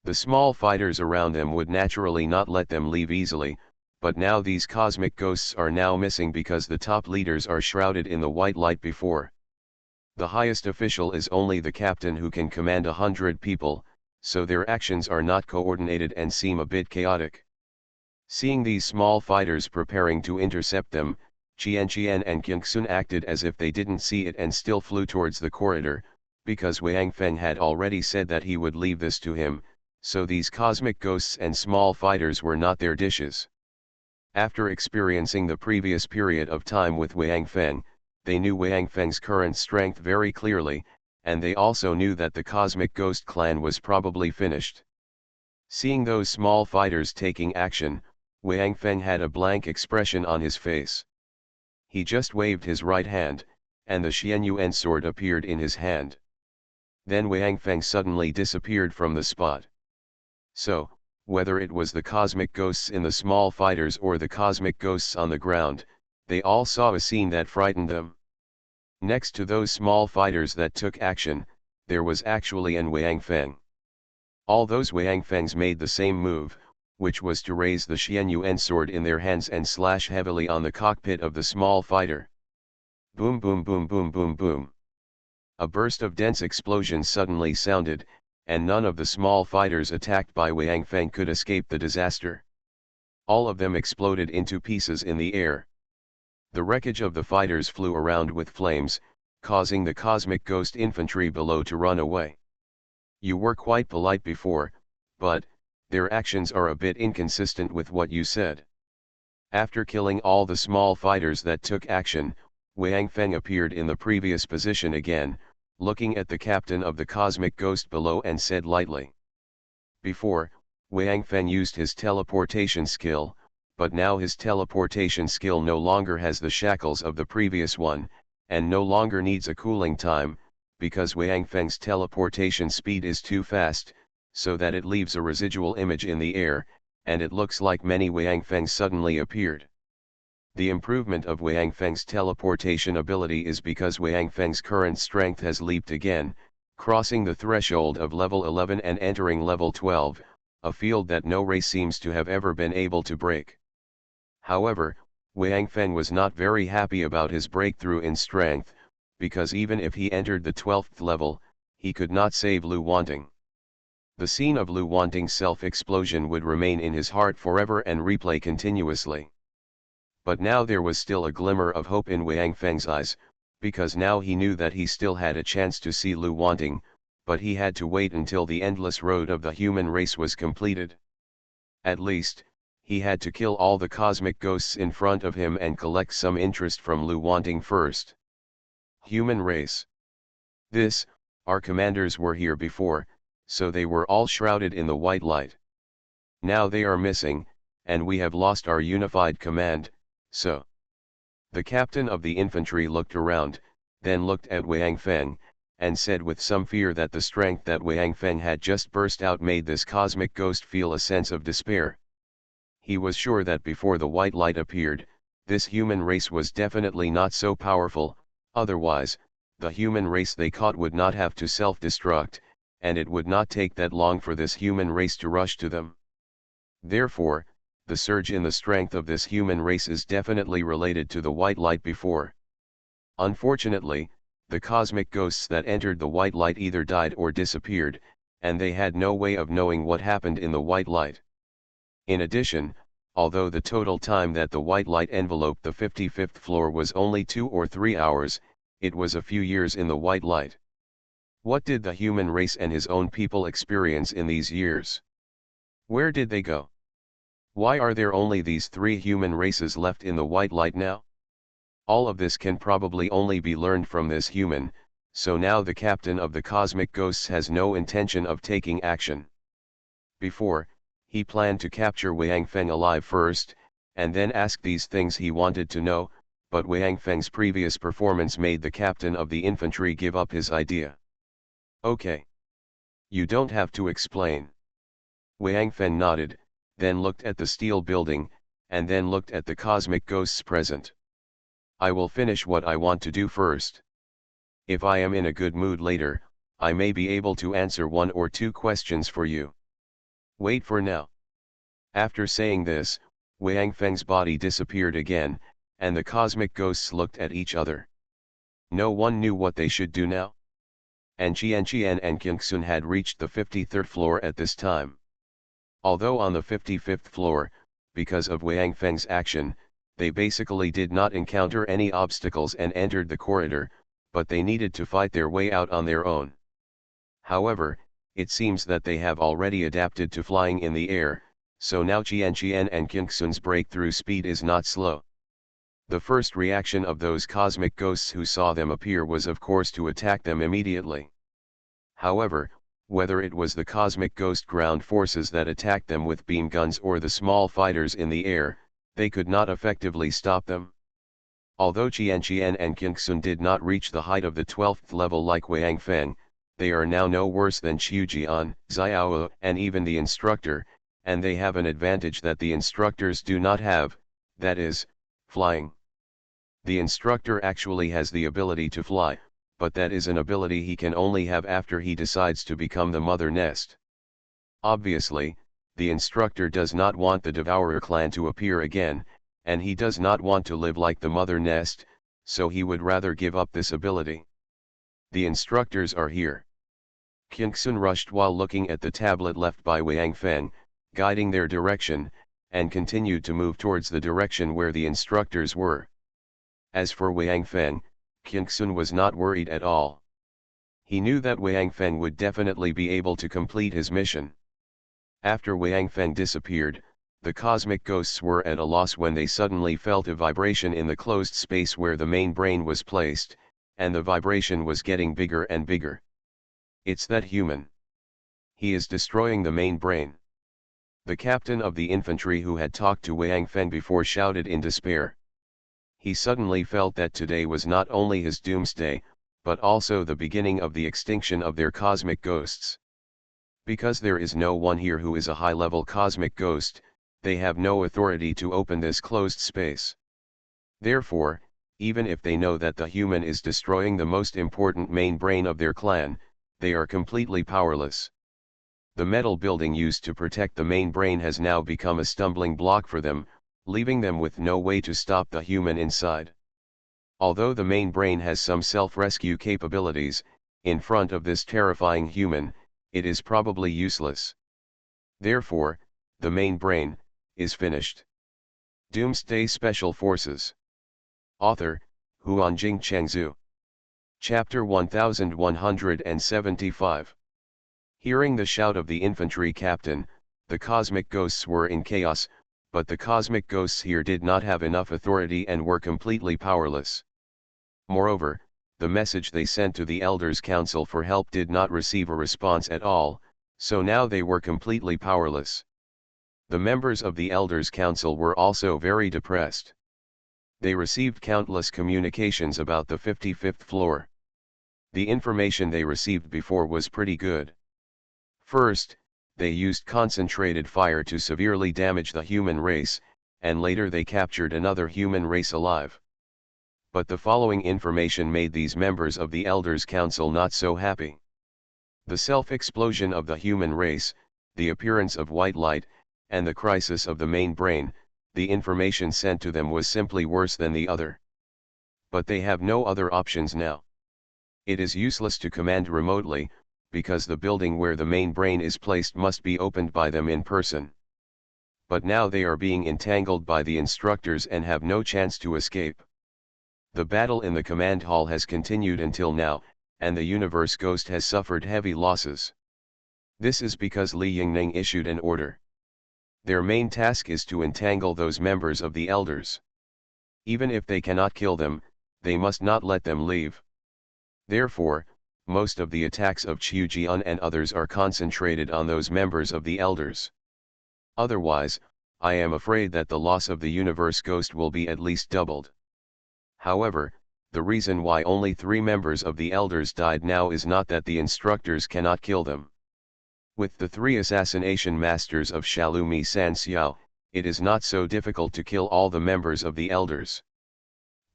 The small fighters around them would naturally not let them leave easily, but now these cosmic ghosts are now missing because the top leaders are shrouded in the white light before. The highest official is only the captain who can command 100 people, so their actions are not coordinated and seem a bit chaotic. Seeing these small fighters preparing to intercept them, Jian Qian and Qingxun acted as if they didn't see it and still flew towards the corridor, because Wang Feng had already said that he would leave this to him, so these cosmic ghosts and small fighters were not their dishes. After experiencing the previous period of time with Wang Feng, they knew Wang Feng's current strength very clearly, and they also knew that the cosmic ghost clan was probably finished. Seeing those small fighters taking action, Wang Feng had a blank expression on his face. He just waved his right hand, and the Xianyuan sword appeared in his hand. Then Wang Feng suddenly disappeared from the spot. So, whether it was the cosmic ghosts in the small fighters or the cosmic ghosts on the ground, they all saw a scene that frightened them. Next to those small fighters that took action, there was actually an Wang Feng. All those Wang Fengs made the same move, which was to raise the Xianyuan sword in their hands and slash heavily on the cockpit of the small fighter. Boom boom boom boom boom boom. A burst of dense explosions suddenly sounded, and none of the small fighters attacked by Wang Feng could escape the disaster. All of them exploded into pieces in the air. The wreckage of the fighters flew around with flames, causing the cosmic ghost infantry below to run away. You were quite polite before, but their actions are a bit inconsistent with what you said. After killing all the small fighters that took action, Wang Feng appeared in the previous position again, looking at the captain of the cosmic ghost below and said lightly. Before, Wang Feng used his teleportation skill, but now his teleportation skill no longer has the shackles of the previous one, and no longer needs a cooling time, because Wang Feng's teleportation speed is too fast, so that it leaves a residual image in the air, and it looks like many Wang Fengs suddenly appeared. The improvement of Wang Feng's teleportation ability is because Wang Feng's current strength has leaped again, crossing the threshold of level 11 and entering level 12, a field that no race seems to have ever been able to break. However, Wang Feng was not very happy about his breakthrough in strength, because even if he entered the 12th level, he could not save Lu Wanting. The scene of Lu Wanting's self-explosion would remain in his heart forever and replay continuously. But now there was still a glimmer of hope in Wang Feng's eyes, because now he knew that he still had a chance to see Lu Wanting, but he had to wait until the endless road of the human race was completed. At least, he had to kill all the cosmic ghosts in front of him and collect some interest from Lu Wanting first. Human race. Our commanders were here before, so they were all shrouded in the white light. Now they are missing, and we have lost our unified command, so. The captain of the infantry looked around, then looked at Wang Feng, and said with some fear that the strength that Wang Feng had just burst out made this cosmic ghost feel a sense of despair. He was sure that before the white light appeared, this human race was definitely not so powerful, otherwise, the human race they caught would not have to self-destruct, and it would not take that long for this human race to rush to them. Therefore, the surge in the strength of this human race is definitely related to the white light before. Unfortunately, the cosmic ghosts that entered the white light either died or disappeared, and they had no way of knowing what happened in the white light. In addition, although the total time that the white light enveloped the 55th floor was only 2 or 3 hours, it was a few years in the white light. What did the human race and his own people experience in these years? Where did they go? Why are there only these 3 human races left in the white light now? All of this can probably only be learned from this human, so now the captain of the cosmic ghosts has no intention of taking action. Before, he planned to capture Wang Feng alive first, and then ask these things he wanted to know, but Wang Feng's previous performance made the captain of the infantry give up his idea. Okay. You don't have to explain. Wang Feng nodded, then looked at the steel building, and then looked at the cosmic ghosts present. I will finish what I want to do first. If I am in a good mood later, I may be able to answer 1 or 2 questions for you. Wait for now. After saying this, Wang Feng's body disappeared again, and the cosmic ghosts looked at each other. No one knew what they should do now. And Qian and Qingxun had reached the 53rd floor at this time. Although on the 55th floor, because of Wang Feng's action, they basically did not encounter any obstacles and entered the corridor, but they needed to fight their way out on their own. However, it seems that they have already adapted to flying in the air, so now Qian and Qingxun's breakthrough speed is not slow. The first reaction of those cosmic ghosts who saw them appear was of course to attack them immediately. However, whether it was the cosmic ghost ground forces that attacked them with beam guns or the small fighters in the air, they could not effectively stop them. Although Qian and Qingxun did not reach the height of the 12th level like Wang Feng, they are now no worse than Xiujian, Xiao, and even the instructor, and they have an advantage that the instructors do not have, that is, flying. The instructor actually has the ability to fly, but that is an ability he can only have after he decides to become the mother nest. Obviously, the instructor does not want the Devourer clan to appear again, and he does not want to live like the mother nest, so he would rather give up this ability. The instructors are here. Qingxun rushed while looking at the tablet left by Wang Feng, guiding their direction, and continued to move towards the direction where the instructors were. As for Wang Feng, Qingxun was not worried at all. He knew that Wang Feng would definitely be able to complete his mission. After Wang Feng disappeared, the cosmic ghosts were at a loss when they suddenly felt a vibration in the closed space where the main brain was placed, and the vibration was getting bigger and bigger. It's that human. He is destroying the main brain. The captain of the infantry who had talked to Wang Feng before shouted in despair. He suddenly felt that today was not only his doomsday, but also the beginning of the extinction of their cosmic ghosts. Because there is no one here who is a high-level cosmic ghost, they have no authority to open this closed space. Therefore, even if they know that the human is destroying the most important main brain of their clan, they are completely powerless. The metal building used to protect the main brain has now become a stumbling block for them, leaving them with no way to stop the human inside. Although the main brain has some self-rescue capabilities, in front of this terrifying human, it is probably useless. Therefore, the main brain is finished. Doomsday Special Forces. Author, Huanjing Chengzhu. Chapter 1175. Hearing the shout of the infantry captain, the cosmic ghosts were in chaos, but the cosmic ghosts here did not have enough authority and were completely powerless. Moreover, the message they sent to the Elders' Council for help did not receive a response at all, so now they were completely powerless. The members of the Elders' Council were also very depressed. They received countless communications about the 55th floor. The information they received before was pretty good. First, they used concentrated fire to severely damage the human race, and later they captured another human race alive. But the following information made these members of the Elders' Council not so happy. The self-explosion of the human race, the appearance of white light, and the crisis of the main brain, the information sent to them was simply worse than the other. But they have no other options now. It is useless to command remotely, because the building where the main brain is placed must be opened by them in person. But now they are being entangled by the instructors and have no chance to escape. The battle in the command hall has continued until now, and the Universe Ghost has suffered heavy losses. This is because Li Yingning issued an order. Their main task is to entangle those members of the elders. Even if they cannot kill them, they must not let them leave. Therefore, most of the attacks of Chiu-Jian and others are concentrated on those members of the elders. Otherwise, I am afraid that the loss of the universe ghost will be at least doubled. However, the reason why only 3 members of the elders died now is not that the instructors cannot kill them. With the 3 assassination masters of Shalumi San Xiao, it is not so difficult to kill all the members of the elders.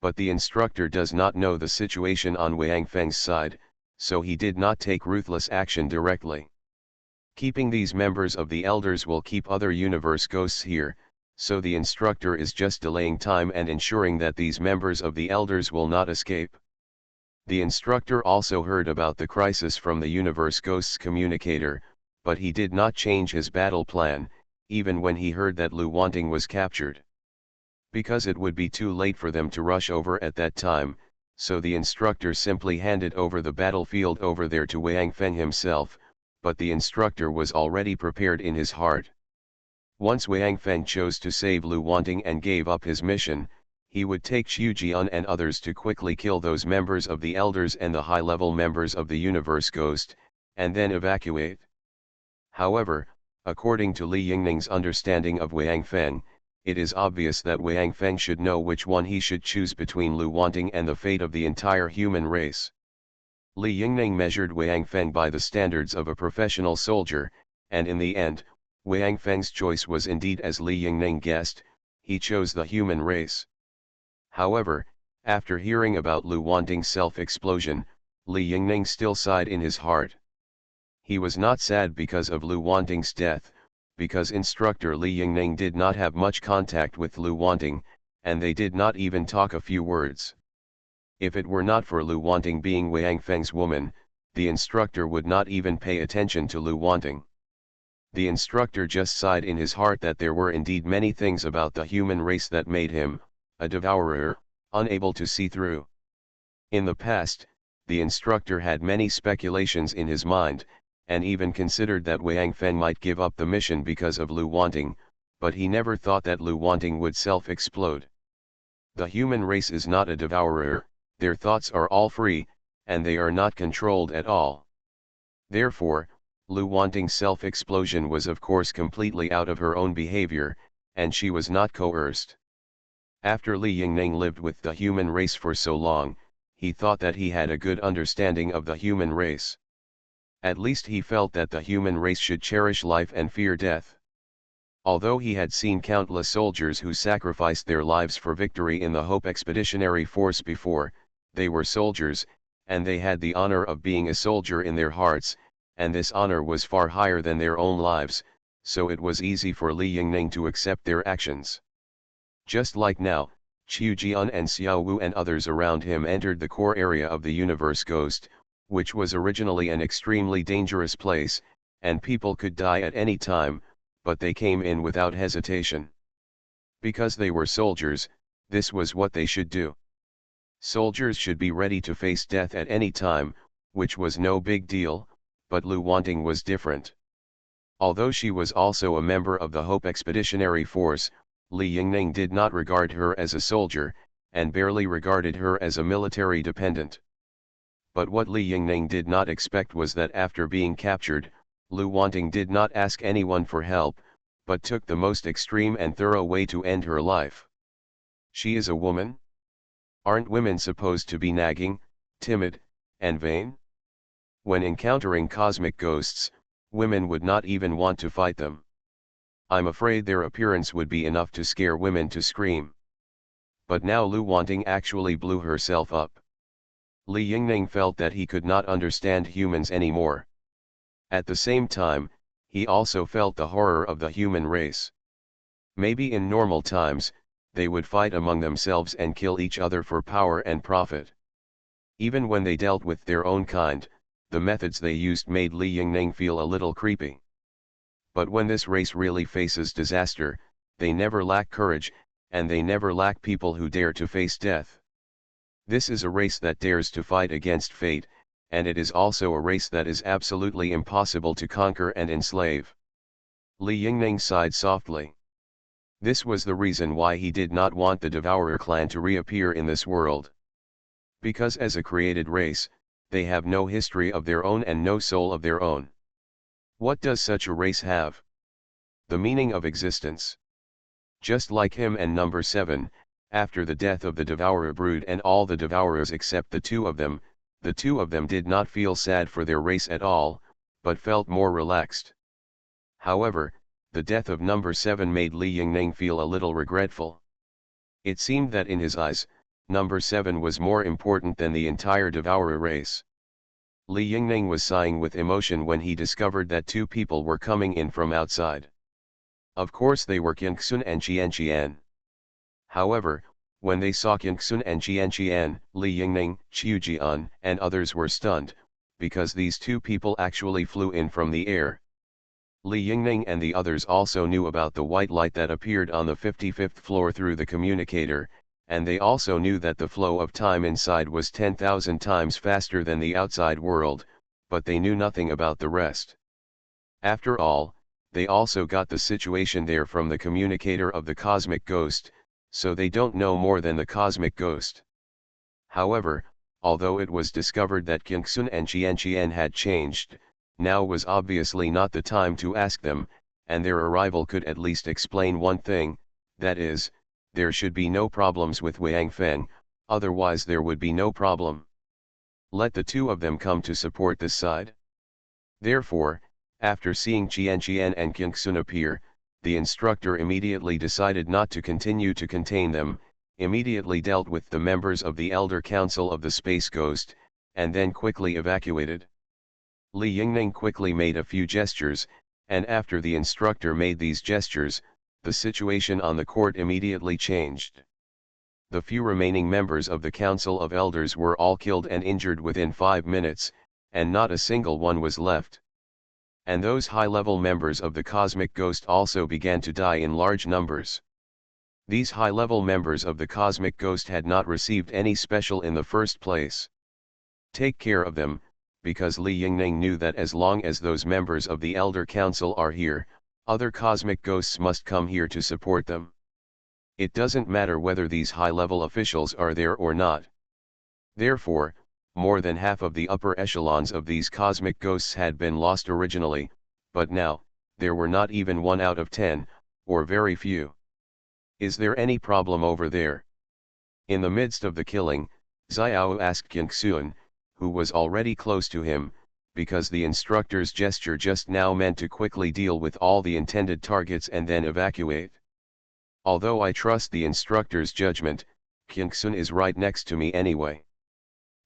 But the instructor does not know the situation on Wang Feng's side, so he did not take ruthless action directly. Keeping these members of the elders will keep other universe ghosts here, so the instructor is just delaying time and ensuring that these members of the elders will not escape. The instructor also heard about the crisis from the universe ghost's communicator, but he did not change his battle plan, even when he heard that Lu Wanting was captured. Because it would be too late for them to rush over at that time, so the instructor simply handed over the battlefield over there to Wang Feng himself, but the instructor was already prepared in his heart. Once Wang Feng chose to save Lu Wanting and gave up his mission, he would take Chiu-Jian and others to quickly kill those members of the elders and the high-level members of the universe ghost, and then evacuate. However, according to Li Yingning's understanding of Wang Feng, it is obvious that Wang Feng should know which one he should choose between Lu Wanting and the fate of the entire human race. Li Yingning measured Wang Feng by the standards of a professional soldier, and in the end, Wang Feng's choice was indeed as Li Yingning guessed, he chose the human race. However, after hearing about Lu Wanting's self-explosion, Li Yingning still sighed in his heart. He was not sad because of Lu Wanting's death, because instructor Li Yingning did not have much contact with Lu Wanting, and they did not even talk a few words. If it were not for Lu Wanting being Wang Feng's woman, the instructor would not even pay attention to Lu Wanting. The instructor just sighed in his heart that there were indeed many things about the human race that made him, a devourer, unable to see through. In the past, the instructor had many speculations in his mind, and even considered that Wang Feng might give up the mission because of Lu Wanting, but he never thought that Lu Wanting would self-explode. The human race is not a devourer, their thoughts are all free, and they are not controlled at all. Therefore, Lu Wanting's self-explosion was of course completely out of her own behavior, and she was not coerced. After Li Yingning lived with the human race for so long, he thought that he had a good understanding of the human race. At least he felt that the human race should cherish life and fear death. Although he had seen countless soldiers who sacrificed their lives for victory in the Hope Expeditionary Force before, they were soldiers, and they had the honor of being a soldier in their hearts, and this honor was far higher than their own lives, so it was easy for Li Yingning to accept their actions. Just like now, Qiu Jian and Xiao Wu and others around him entered the core area of the universe ghost, which was originally an extremely dangerous place, and people could die at any time, but they came in without hesitation. Because they were soldiers, this was what they should do. Soldiers should be ready to face death at any time, which was no big deal, but Lu Wanting was different. Although she was also a member of the Hope Expeditionary Force, Li Yingning did not regard her as a soldier, and barely regarded her as a military dependent. But what Li Yingning did not expect was that after being captured, Lu Wanting did not ask anyone for help, but took the most extreme and thorough way to end her life. She is a woman? Aren't women supposed to be nagging, timid, and vain? When encountering cosmic ghosts, women would not even want to fight them. I'm afraid their appearance would be enough to scare women to scream. But now Lu Wanting actually blew herself up. Li Yingning felt that he could not understand humans anymore. At the same time, he also felt the horror of the human race. Maybe in normal times, they would fight among themselves and kill each other for power and profit. Even when they dealt with their own kind, the methods they used made Li Yingning feel a little creepy. But when this race really faces disaster, they never lack courage, and they never lack people who dare to face death. This is a race that dares to fight against fate, and it is also a race that is absolutely impossible to conquer and enslave. Li Yingning sighed softly. This was the reason why he did not want the Devourer clan to reappear in this world. Because as a created race, they have no history of their own and no soul of their own. What does such a race have? The meaning of existence. Just like him and number 7, after the death of the Devourer brood and all the Devourers except the two of them did not feel sad for their race at all, but felt more relaxed. However, the death of number 7 made Li Yingning feel a little regretful. It seemed that in his eyes, number 7 was more important than the entire Devourer race. Li Yingning was sighing with emotion when he discovered that two people were coming in from outside. Of course they were Qingxun and Qianqian. However, when they saw Qingxun and Qianqian, Li Yingning, Qiujian, and others were stunned, because these two people actually flew in from the air. Li Yingning and the others also knew about the white light that appeared on the 55th floor through the communicator, and they also knew that the flow of time inside was 10,000 times faster than the outside world, but they knew nothing about the rest. After all, they also got the situation there from the communicator of the cosmic ghost, so they don't know more than the cosmic ghost. However, although it was discovered that Qingxun and Qianqian had changed, now was obviously not the time to ask them, and their arrival could at least explain one thing, that is, there should be no problems with Wang Feng, otherwise there would be no problem. Let the two of them come to support this side. Therefore, after seeing Qianqian and Qingxun appear, the instructor immediately decided not to continue to contain them, immediately dealt with the members of the Elder Council of the Space Ghost, and then quickly evacuated. Li Yingning quickly made a few gestures, and after the instructor made these gestures, the situation on the court immediately changed. The few remaining members of the Council of Elders were all killed and injured within 5 minutes, and not a single one was left. And those high-level members of the Cosmic Ghost also began to die in large numbers. These high-level members of the Cosmic Ghost had not received any special in the first place. Take care of them, because Li Yingning knew that as long as those members of the Elder Council are here, other Cosmic Ghosts must come here to support them. It doesn't matter whether these high-level officials are there or not. Therefore, more than half of the upper echelons of these cosmic ghosts had been lost originally, but now, there were not even 1 out of 10, or very few. Is there any problem over there? In the midst of the killing, Xiao asked Qingxun, who was already close to him, because the instructor's gesture just now meant to quickly deal with all the intended targets and then evacuate. Although I trust the instructor's judgment, Qingxun is right next to me anyway.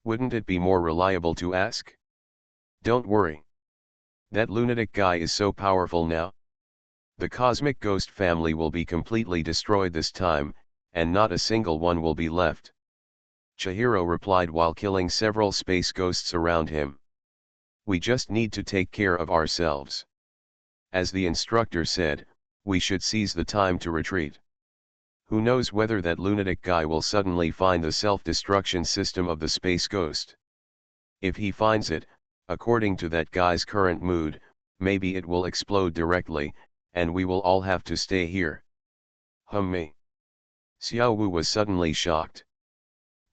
Wouldn't it be more reliable to ask? Don't worry. That lunatic guy is so powerful now. The Cosmic Ghost family will be completely destroyed this time, and not a single one will be left. Chihiro replied while killing several space ghosts around him. We just need to take care of ourselves. As the instructor said, we should seize the time to retreat. Who knows whether that lunatic guy will suddenly find the self-destruction system of the Space Ghost. If he finds it, according to that guy's current mood, maybe it will explode directly, and we will all have to stay here. Me. Xiao Wu was suddenly shocked.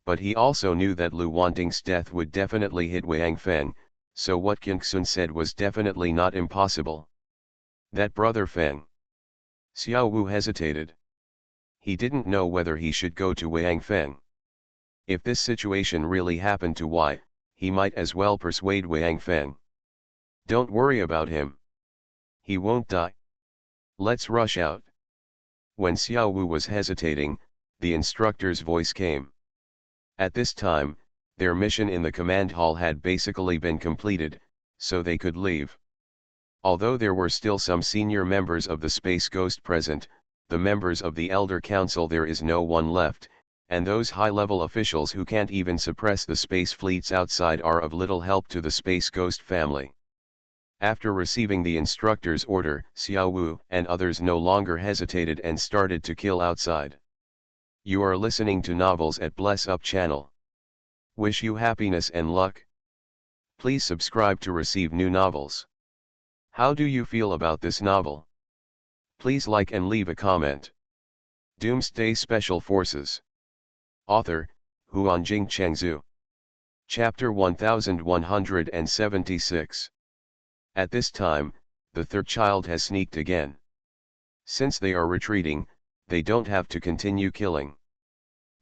But he also knew that Lu Wanting's death would definitely hit Wang Feng, so what Qingxun said was definitely not impossible. That brother Feng. Xiao Wu hesitated. He didn't know whether he should go to Wang Feng. If this situation really happened to Wei, he might as well persuade Wang Feng. Don't worry about him. He won't die. Let's rush out. When Xiao Wu was hesitating, the instructor's voice came. At this time, their mission in the command hall had basically been completed, so they could leave. Although there were still some senior members of the Space Ghost present, the members of the Elder Council there is no one left, and those high-level officials who can't even suppress the space fleets outside are of little help to the Space Ghost family. After receiving the instructor's order, Xiao Wu and others no longer hesitated and started to kill outside. You are listening to Novels at Bless Up channel. Wish you happiness and luck. Please subscribe to receive new novels. How do you feel about this novel? Please like and leave a comment. Doomsday Special Forces. Author, Huanjing Chengzhu. Chapter 1176. At this time, the third child has sneaked again. Since they are retreating, they don't have to continue killing.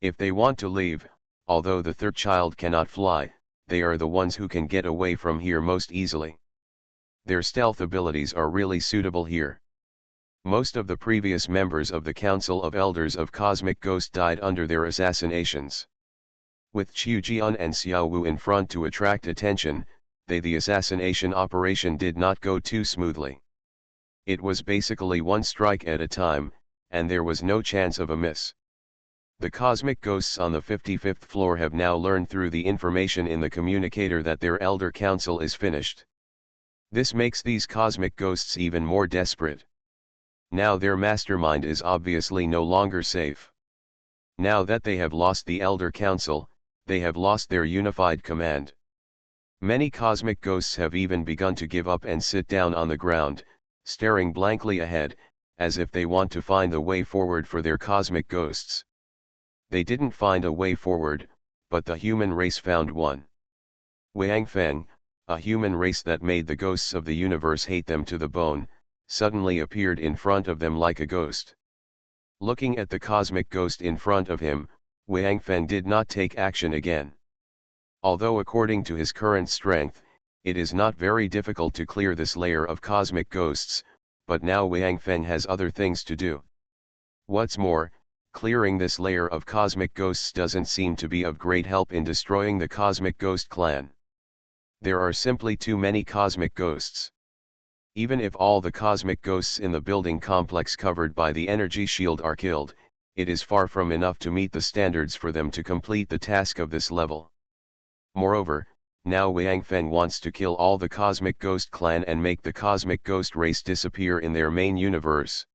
If they want to leave, although the third child cannot fly, they are the ones who can get away from here most easily. Their stealth abilities are really suitable here. Most of the previous members of the Council of Elders of Cosmic Ghost died under their assassinations. With Qiu Jian and Xiao Wu in front to attract attention, the assassination operation did not go too smoothly. It was basically one strike at a time, and there was no chance of a miss. The cosmic ghosts on the 55th floor have now learned through the information in the communicator that their elder council is finished. This makes these cosmic ghosts even more desperate. Now their mastermind is obviously no longer safe. Now that they have lost the elder council, they have lost their unified command. Many cosmic ghosts have even begun to give up and sit down on the ground, staring blankly ahead, as if they want to find the way forward for their cosmic ghosts. They didn't find a way forward, but the human race found one. Wang Feng, a human race that made the ghosts of the universe hate them to the bone, suddenly appeared in front of them like a ghost. Looking at the cosmic ghost in front of him, Wang Feng did not take action again. Although according to his current strength, it is not very difficult to clear this layer of cosmic ghosts, but now Wang Feng has other things to do. What's more, clearing this layer of cosmic ghosts doesn't seem to be of great help in destroying the cosmic ghost clan. There are simply too many cosmic ghosts. Even if all the cosmic ghosts in the building complex covered by the energy shield are killed, it is far from enough to meet the standards for them to complete the task of this level. Moreover, now Wang Feng wants to kill all the cosmic ghost clan and make the cosmic ghost race disappear in their main universe.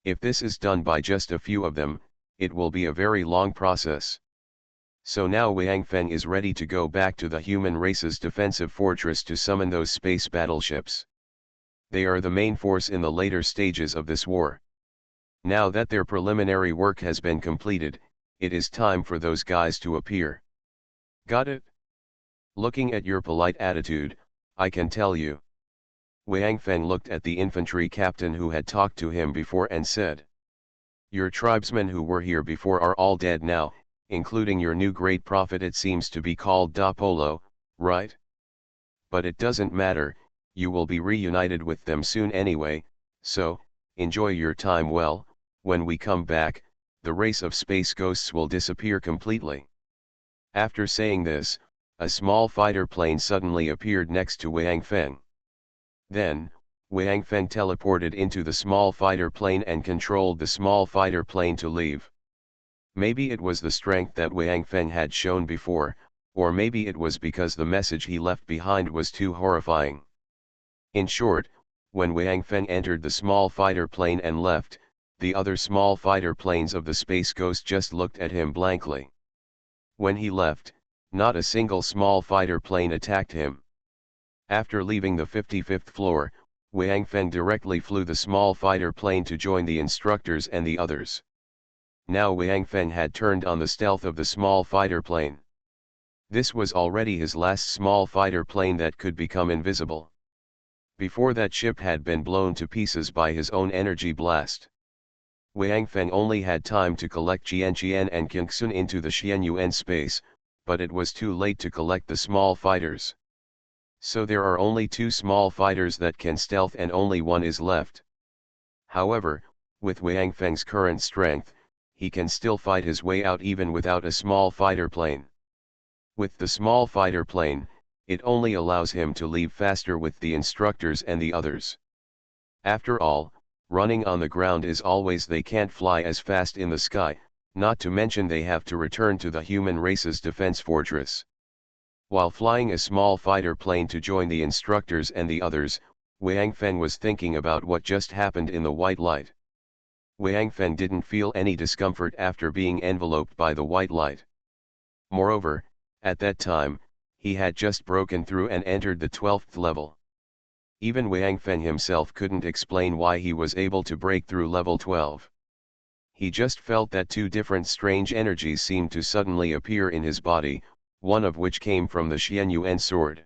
If this is done by just a few of them, it will be a very long process. So now Wang Feng is ready to go back to the human race's defensive fortress to summon those space battleships. They are the main force in the later stages of this war. Now that their preliminary work has been completed, it is time for those guys to appear. Got it? Looking at your polite attitude, I can tell you. Wang Feng looked at the infantry captain who had talked to him before and said, "Your tribesmen who were here before are all dead now, including your new great prophet. It seems to be called Da Polo, right? But it doesn't matter, you will be reunited with them soon anyway, so, enjoy your time well. When we come back, the race of space ghosts will disappear completely." After saying this, a small fighter plane suddenly appeared next to Wang Feng. Then, Wang Feng teleported into the small fighter plane and controlled the small fighter plane to leave. Maybe it was the strength that Wang Feng had shown before, or maybe it was because the message he left behind was too horrifying. In short, when Wang Feng entered the small fighter plane and left, the other small fighter planes of the Space Ghost just looked at him blankly. When he left, not a single small fighter plane attacked him. After leaving the 55th floor, Wang Feng directly flew the small fighter plane to join the instructors and the others. Now Wang Feng had turned on the stealth of the small fighter plane. This was already his last small fighter plane that could become invisible. Before that ship had been blown to pieces by his own energy blast. Wang Feng only had time to collect Qian and Kingsun into the Xianyuan space, but it was too late to collect the small fighters. So there are only two small fighters that can stealth and only one is left. However, with Wang Feng's current strength, he can still fight his way out even without a small fighter plane. With the small fighter plane, it only allows him to leave faster with the instructors and the others. After all, running on the ground is always they can't fly as fast in the sky, not to mention they have to return to the human race's defense fortress. While flying a small fighter plane to join the instructors and the others, Wang Feng was thinking about what just happened in the white light. Wang Feng didn't feel any discomfort after being enveloped by the white light. Moreover, at that time, he had just broken through and entered the 12th level. Even Wang Feng himself couldn't explain why he was able to break through level 12. He just felt that two different strange energies seemed to suddenly appear in his body, one of which came from the Xianyuan sword.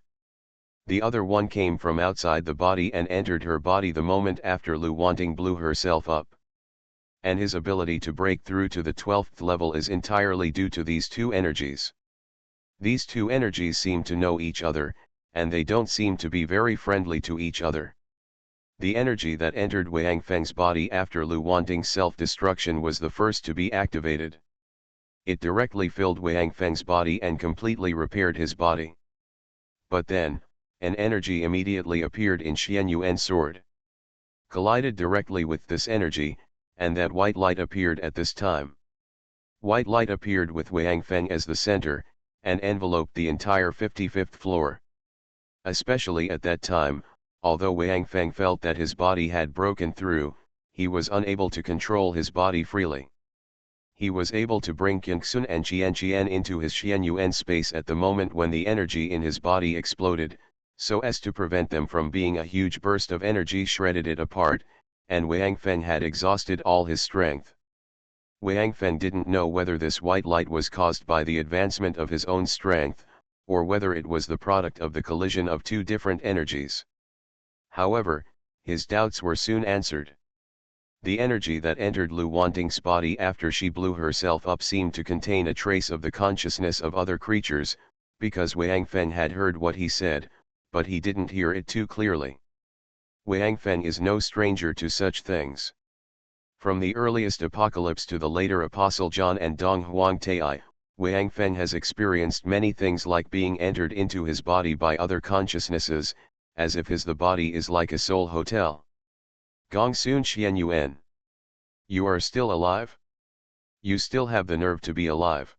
The other one came from outside the body and entered her body the moment after Lu Wanting blew herself up. And his ability to break through to the 12th level is entirely due to these two energies. These two energies seem to know each other, and they don't seem to be very friendly to each other. The energy that entered Wang Feng's body after Lu Wanting's self-destruction was the first to be activated. It directly filled Wang Feng's body and completely repaired his body. But then, an energy immediately appeared in Xianyuan's sword. Collided directly with this energy, and that white light appeared at this time. White light appeared with Wang Feng as the center, and enveloped the entire 55th floor. Especially at that time, although Wang Feng felt that his body had broken through, he was unable to control his body freely. He was able to bring Qingxun and Qianqian into his Xianyuan space at the moment when the energy in his body exploded, so as to prevent them from being a huge burst of energy shredded it apart, and Wang Feng had exhausted all his strength. Wang Feng didn't know whether this white light was caused by the advancement of his own strength, or whether it was the product of the collision of two different energies. However, his doubts were soon answered. The energy that entered Lu Wanting's body after she blew herself up seemed to contain a trace of the consciousness of other creatures, because Wang Feng had heard what he said, but he didn't hear it too clearly. Wang Feng is no stranger to such things. From the earliest apocalypse to the later Apostle John and Dong Huang Tai, Wang Feng has experienced many things like being entered into his body by other consciousnesses, as if the body is like a soul hotel. Gongsun Xianyuan. You are still alive? You still have the nerve to be alive.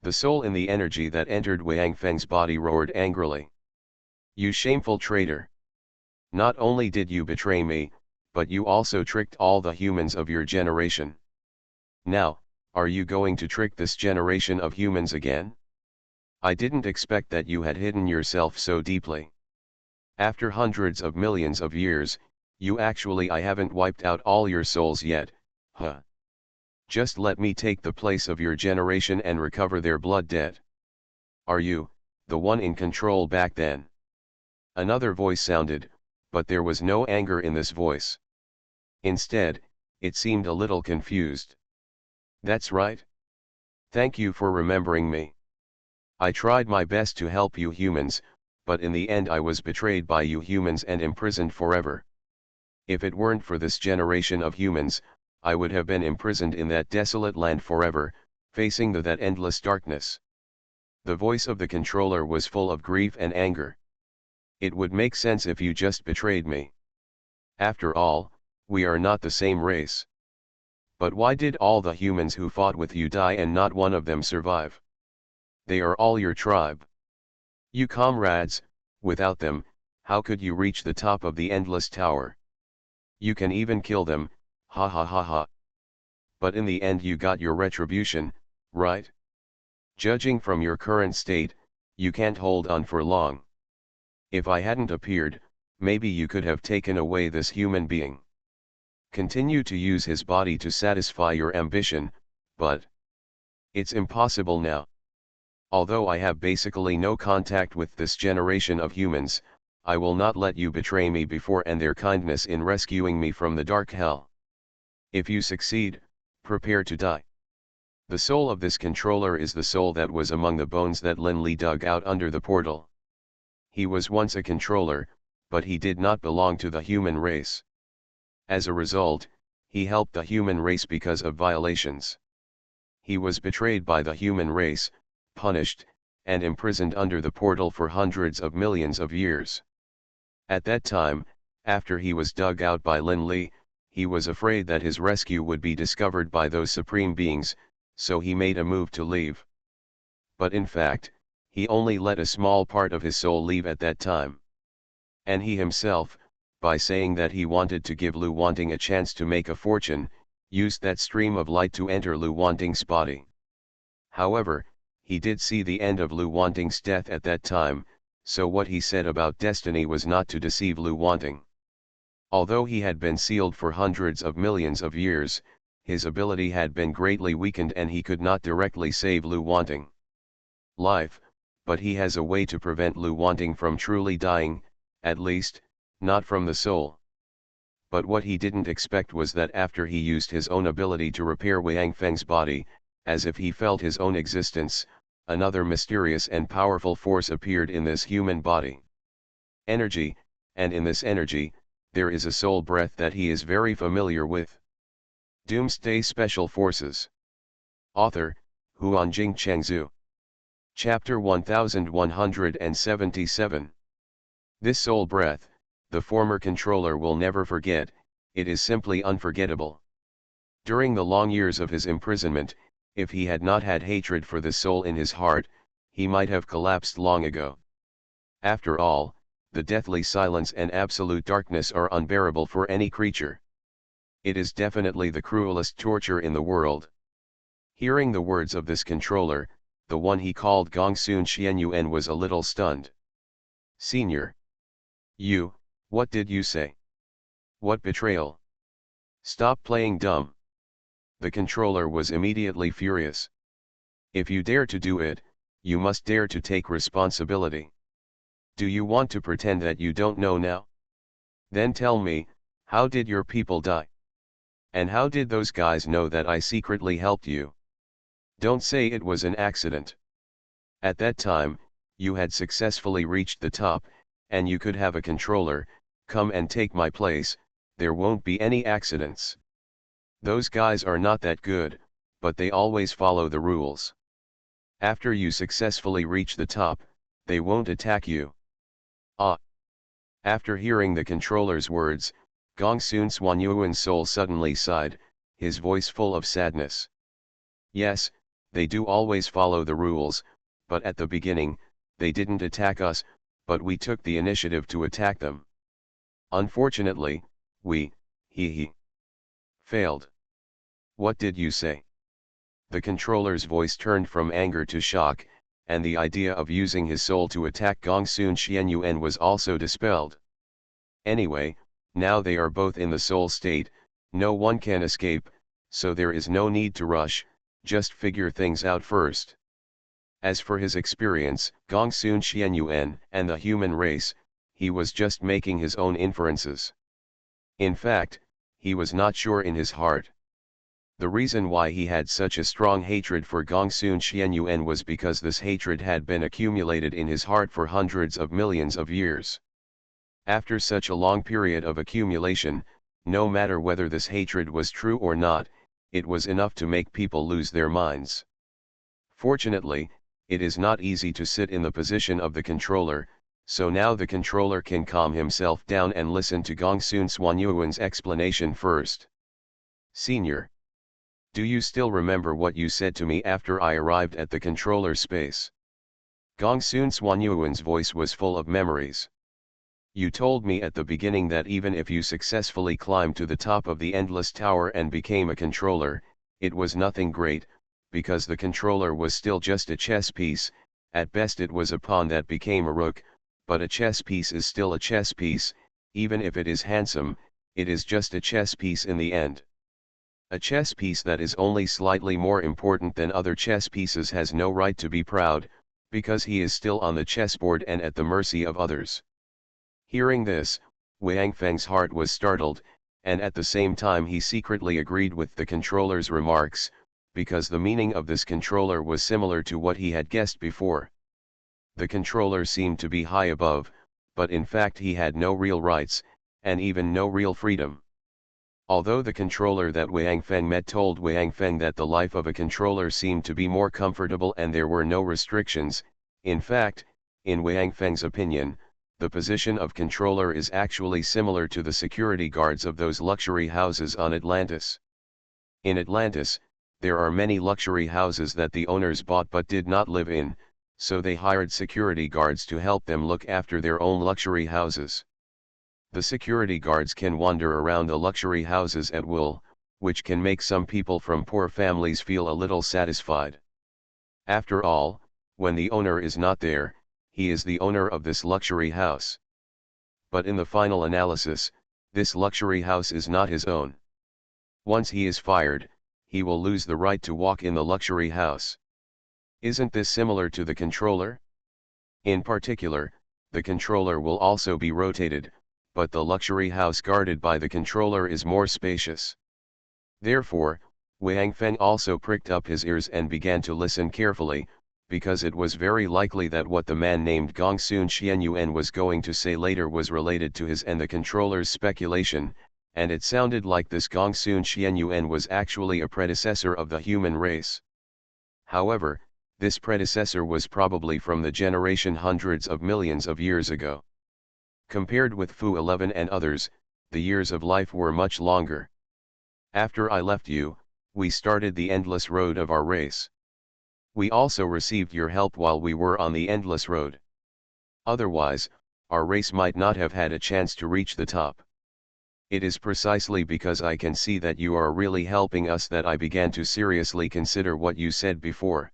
The soul in the energy that entered Wang Feng's body roared angrily. You shameful traitor! Not only did you betray me, but you also tricked all the humans of your generation. Now, are you going to trick this generation of humans again? I didn't expect that you had hidden yourself so deeply. After hundreds of millions of years, I haven't wiped out all your souls yet, huh? Just let me take the place of your generation and recover their blood debt. Are you, the one in control back then? Another voice sounded, but there was no anger in this voice. Instead, it seemed a little confused. That's right. Thank you for remembering me. I tried my best to help you humans, but in the end I was betrayed by you humans and imprisoned forever. If it weren't for this generation of humans, I would have been imprisoned in that desolate land forever, facing that endless darkness. The voice of the controller was full of grief and anger. It would make sense if you just betrayed me. After all, we are not the same race. But why did all the humans who fought with you die and not one of them survive? They are all your tribe. You comrades, without them, how could you reach the top of the endless tower? You can even kill them, ha ha ha ha. But in the end you got your retribution, right? Judging from your current state, you can't hold on for long. If I hadn't appeared, maybe you could have taken away this human being. Continue to use his body to satisfy your ambition, but it's impossible now. Although I have basically no contact with this generation of humans, I will not let you betray me before and their kindness in rescuing me from the dark hell. If you succeed, prepare to die. The soul of this controller is the soul that was among the bones that Lin Li dug out under the portal. He was once a controller, but he did not belong to the human race. As a result, he helped the human race because of violations. He was betrayed by the human race, punished, and imprisoned under the portal for hundreds of millions of years. At that time, after he was dug out by Lin Li, he was afraid that his rescue would be discovered by those supreme beings, so he made a move to leave. But in fact, he only let a small part of his soul leave at that time. And he himself, by saying that he wanted to give Lu Wanting a chance to make a fortune, used that stream of light to enter Lu Wanting's body. However, he did see the end of Lu Wanting's death at that time, so what he said about destiny was not to deceive Lu Wanting. Although he had been sealed for hundreds of millions of years, his ability had been greatly weakened and he could not directly save Lu Wanting life, but he has a way to prevent Lu Wanting from truly dying, at least, not from the soul. But what he didn't expect was that after he used his own ability to repair Wang Feng's body, as if he felt his own existence, another mysterious and powerful force appeared in this human body. Energy, and in this energy, there is a soul breath that he is very familiar with. Doomsday Special Forces. Author, Huanjing Chengzhu. Chapter 1177. This soul breath, the former controller will never forget, it is simply unforgettable. During the long years of his imprisonment, if he had not had hatred for this soul in his heart, he might have collapsed long ago. After all, the deathly silence and absolute darkness are unbearable for any creature. It is definitely the cruelest torture in the world. Hearing the words of this controller, the one he called Gongsun Xianyuan was a little stunned. Senior. You, what did you say? What betrayal? Stop playing dumb. The controller was immediately furious. If you dare to do it, you must dare to take responsibility. Do you want to pretend that you don't know now? Then tell me, how did your people die? And how did those guys know that I secretly helped you? Don't say it was an accident. At that time, you had successfully reached the top, and you could have a controller, come and take my place, there won't be any accidents. Those guys are not that good, but they always follow the rules. After you successfully reach the top, they won't attack you. Ah! After hearing the controller's words, Gongsun Xuanyuan's soul suddenly sighed, his voice full of sadness. Yes, they do always follow the rules, but at the beginning, they didn't attack us, but we took the initiative to attack them. Unfortunately, we, failed. What did you say? The controller's voice turned from anger to shock, and the idea of using his soul to attack Gongsun Xianyuan was also dispelled. Anyway, now they are both in the soul state, no one can escape, so there is no need to rush, just figure things out first. As for his experience, Gongsun Xianyuan and the human race, he was just making his own inferences. In fact, he was not sure in his heart. The reason why he had such a strong hatred for Gongsun Xianyuan was because this hatred had been accumulated in his heart for hundreds of millions of years. After such a long period of accumulation, no matter whether this hatred was true or not, it was enough to make people lose their minds. Fortunately, it is not easy to sit in the position of the controller, so now the controller can calm himself down and listen to Gongsun Xuanyuan's explanation first. Senior. Do you still remember what you said to me after I arrived at the controller space? Gongsun Xuanyuan's voice was full of memories. You told me at the beginning that even if you successfully climbed to the top of the endless tower and became a controller, it was nothing great, because the controller was still just a chess piece, at best it was a pawn that became a rook, but a chess piece is still a chess piece, even if it is handsome, it is just a chess piece in the end. A chess piece that is only slightly more important than other chess pieces has no right to be proud, because he is still on the chessboard and at the mercy of others. Hearing this, Wang Feng's heart was startled, and at the same time he secretly agreed with the controller's remarks, because the meaning of this controller was similar to what he had guessed before. The controller seemed to be high above, but in fact he had no real rights, and even no real freedom. Although the controller that Wang Feng met told Wang Feng that the life of a controller seemed to be more comfortable and there were no restrictions, in fact, in Wang Feng's opinion, the position of controller is actually similar to the security guards of those luxury houses on Atlantis. In Atlantis, there are many luxury houses that the owners bought but did not live in, so they hired security guards to help them look after their own luxury houses. The security guards can wander around the luxury houses at will, which can make some people from poor families feel a little satisfied. After all, when the owner is not there, he is the owner of this luxury house. But in the final analysis, this luxury house is not his own. Once he is fired, he will lose the right to walk in the luxury house. Isn't this similar to the controller? In particular, the controller will also be rotated, but the luxury house guarded by the controller is more spacious. Therefore, Wang Feng also pricked up his ears and began to listen carefully, because it was very likely that what the man named Gongsun Xianyuan was going to say later was related to his and the controller's speculation, and it sounded like this Gongsun Xianyuan was actually a predecessor of the human race. However, this predecessor was probably from the generation hundreds of millions of years ago. Compared with Fu 11 and others, the years of life were much longer. After I left you, we started the endless road of our race. We also received your help while we were on the endless road. Otherwise, our race might not have had a chance to reach the top. It is precisely because I can see that you are really helping us that I began to seriously consider what you said before.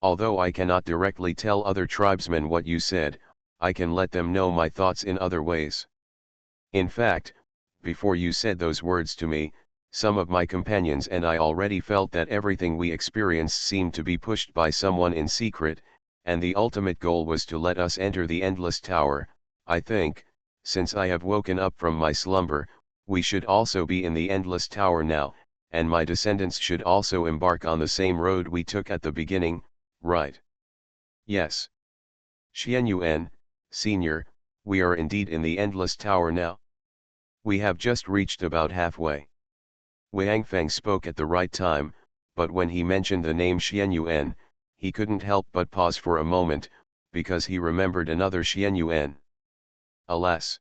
Although I cannot directly tell other tribesmen what you said, I can let them know my thoughts in other ways. In fact, before you said those words to me, some of my companions and I already felt that everything we experienced seemed to be pushed by someone in secret, and the ultimate goal was to let us enter the endless tower. I think, since I have woken up from my slumber, we should also be in the endless tower now, and my descendants should also embark on the same road we took at the beginning, right? Yes. Xianyuan, Senior, we are indeed in the endless tower now. We have just reached about halfway. Wang Feng spoke at the right time, but when he mentioned the name Xianyuan, he couldn't help but pause for a moment, because he remembered another Xianyuan. Alas!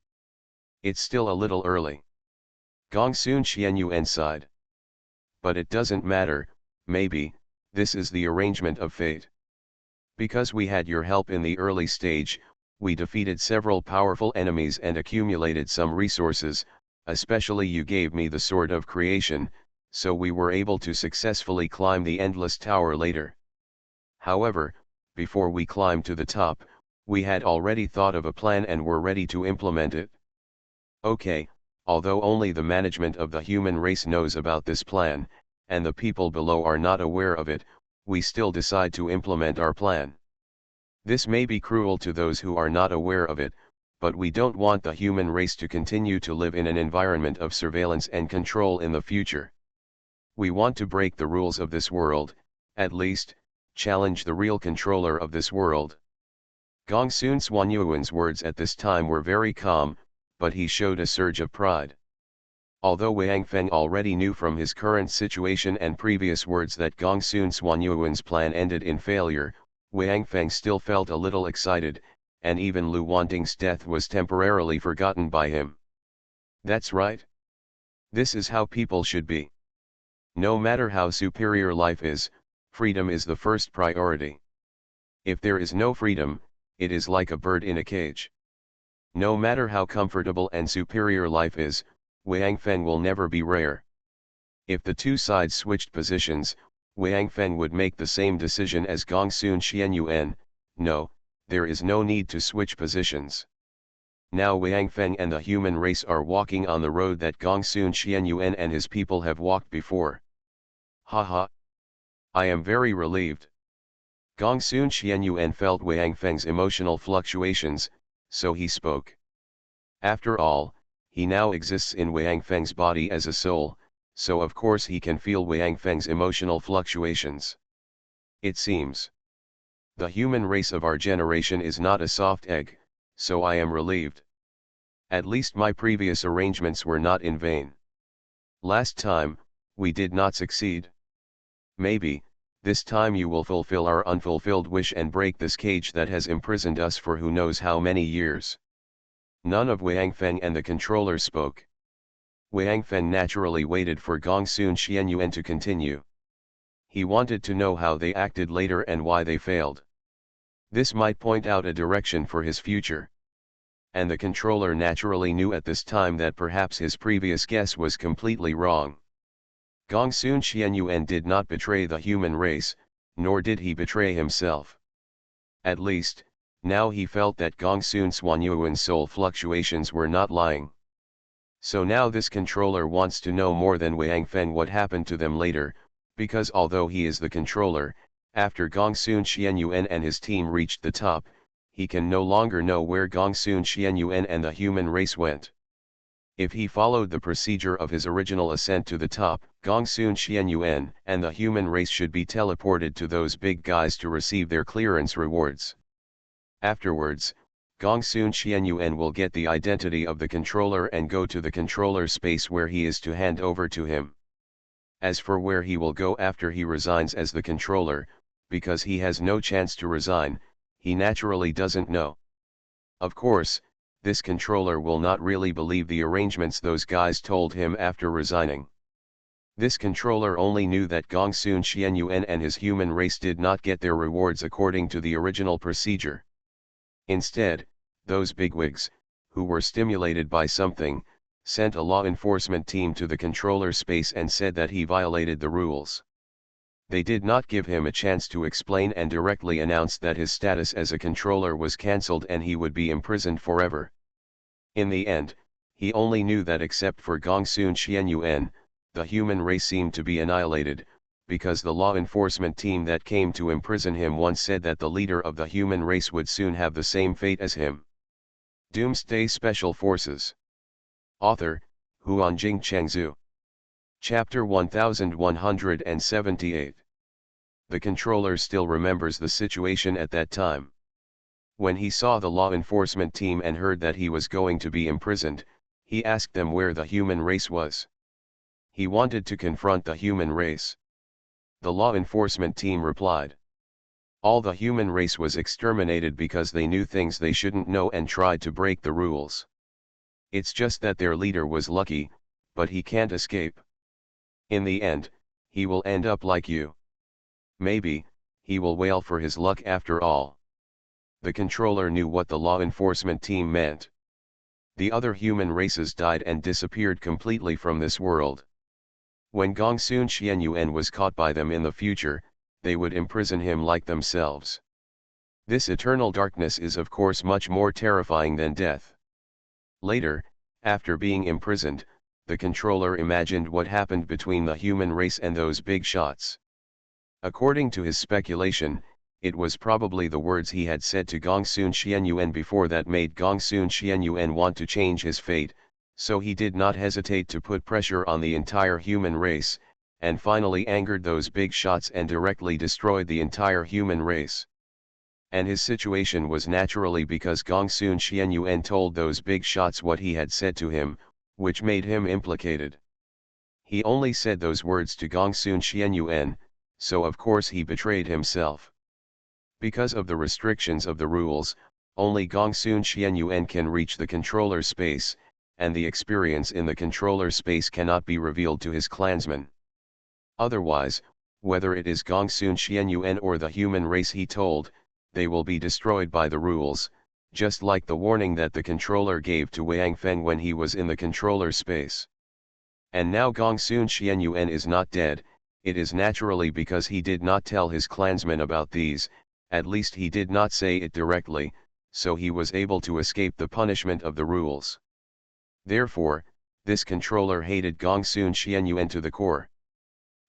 It's still a little early. Gongsun Xianyuan sighed. But it doesn't matter, maybe, this is the arrangement of fate. Because we had your help in the early stage, we defeated several powerful enemies and accumulated some resources. Especially you gave me the sword of creation, so we were able to successfully climb the endless tower later. However, before we climbed to the top, we had already thought of a plan and were ready to implement it. Okay, although only the management of the human race knows about this plan, and the people below are not aware of it, we still decide to implement our plan. This may be cruel to those who are not aware of it, but we don't want the human race to continue to live in an environment of surveillance and control in the future. We want to break the rules of this world, at least, challenge the real controller of this world. Gongsun Xuanyuan's words at this time were very calm, but he showed a surge of pride. Although Wang Feng already knew from his current situation and previous words that Gongsun Xuanyuan's plan ended in failure, Wang Feng still felt a little excited, and even Lu Wanting's death was temporarily forgotten by him. That's right. This is how people should be. No matter how superior life is, freedom is the first priority. If there is no freedom, it is like a bird in a cage. No matter how comfortable and superior life is, Wang Feng will never be rare. If the two sides switched positions, Wang Feng would make the same decision as Gongsun Xianyuan. No, there is no need to switch positions. Now Wang Feng and the human race are walking on the road that Gongsun Xianyuan and his people have walked before. Haha. I am very relieved. Gongsun Xianyuan felt Wang Feng's emotional fluctuations, so he spoke. After all, he now exists in Wang Feng's body as a soul, so of course he can feel Wang Feng's emotional fluctuations. It seems. The human race of our generation is not a soft egg, so I am relieved. At least my previous arrangements were not in vain. Last time, we did not succeed. Maybe, this time you will fulfill our unfulfilled wish and break this cage that has imprisoned us for who knows how many years. None of Wang Feng and the controller spoke. Wang Feng naturally waited for Gongsun Xianyuan to continue. He wanted to know how they acted later and why they failed. This might point out a direction for his future. And the controller naturally knew at this time that perhaps his previous guess was completely wrong. Gongsun Xianyuan did not betray the human race, nor did he betray himself. At least, Now he felt that Gongsun Xuanyuan's soul fluctuations were not lying. So now this controller wants to know more than Wang Feng what happened to them later, because although he is the controller, after Gongsun Xianyuan and his team reached the top, he can no longer know where Gongsun Xianyuan and the human race went. If he followed the procedure of his original ascent to the top, Gongsun Xianyuan and the human race should be teleported to those big guys to receive their clearance rewards. Afterwards, Gongsun Xianyuan will get the identity of the controller and go to the controller space where he is to hand over to him. As for where he will go after he resigns as the controller, because he has no chance to resign, he naturally doesn't know. Of course, this controller will not really believe the arrangements those guys told him after resigning. This controller only knew that Gongsun Xianyuan and his human race did not get their rewards according to the original procedure. Instead, those bigwigs, who were stimulated by something, sent a law enforcement team to the controller space and said that he violated the rules. They did not give him a chance to explain and directly announced that his status as a controller was cancelled and he would be imprisoned forever. In the end, he only knew that except for Gongsun Xianyuan, the human race seemed to be annihilated, because the law enforcement team that came to imprison him once said that the leader of the human race would soon have the same fate as him. Doomsday Special Forces. Author, Huanjing Chengzhu. Chapter 1178. The controller still remembers the situation at that time. When he saw the law enforcement team and heard that he was going to be imprisoned, he asked them where the human race was. He wanted to confront the human race. The law enforcement team replied. All the human race was exterminated because they knew things they shouldn't know and tried to break the rules. It's just that their leader was lucky, but he can't escape. In the end, he will end up like you. Maybe, he will wail for his luck after all. The controller knew what the law enforcement team meant. The other human races died and disappeared completely from this world. When Gongsun Xianyuan was caught by them in the future, they would imprison him like themselves. This eternal darkness is of course much more terrifying than death. Later, after being imprisoned, the controller imagined what happened between the human race and those big shots. According to his speculation, it was probably the words he had said to Gongsun Xianyuan before that made Gongsun Xianyuan want to change his fate, so he did not hesitate to put pressure on the entire human race, and finally angered those big shots and directly destroyed the entire human race. And his situation was naturally because Gongsun Xianyuan told those big shots what he had said to him, which made him implicated. He only said those words to Gongsun Xianyuan, so of course he betrayed himself. Because of the restrictions of the rules, only Gongsun Xianyuan can reach the controller space, and the experience in the controller space cannot be revealed to his clansmen. Otherwise, whether it is Gongsun Xianyuan or the human race he told, they will be destroyed by the rules, just like the warning that the controller gave to Wang Feng when he was in the controller space. And now Gongsun Xianyuan is not dead, it is naturally because he did not tell his clansmen about these, at least he did not say it directly, so he was able to escape the punishment of the rules. Therefore, this controller hated Gongsun Xianyuan to the core.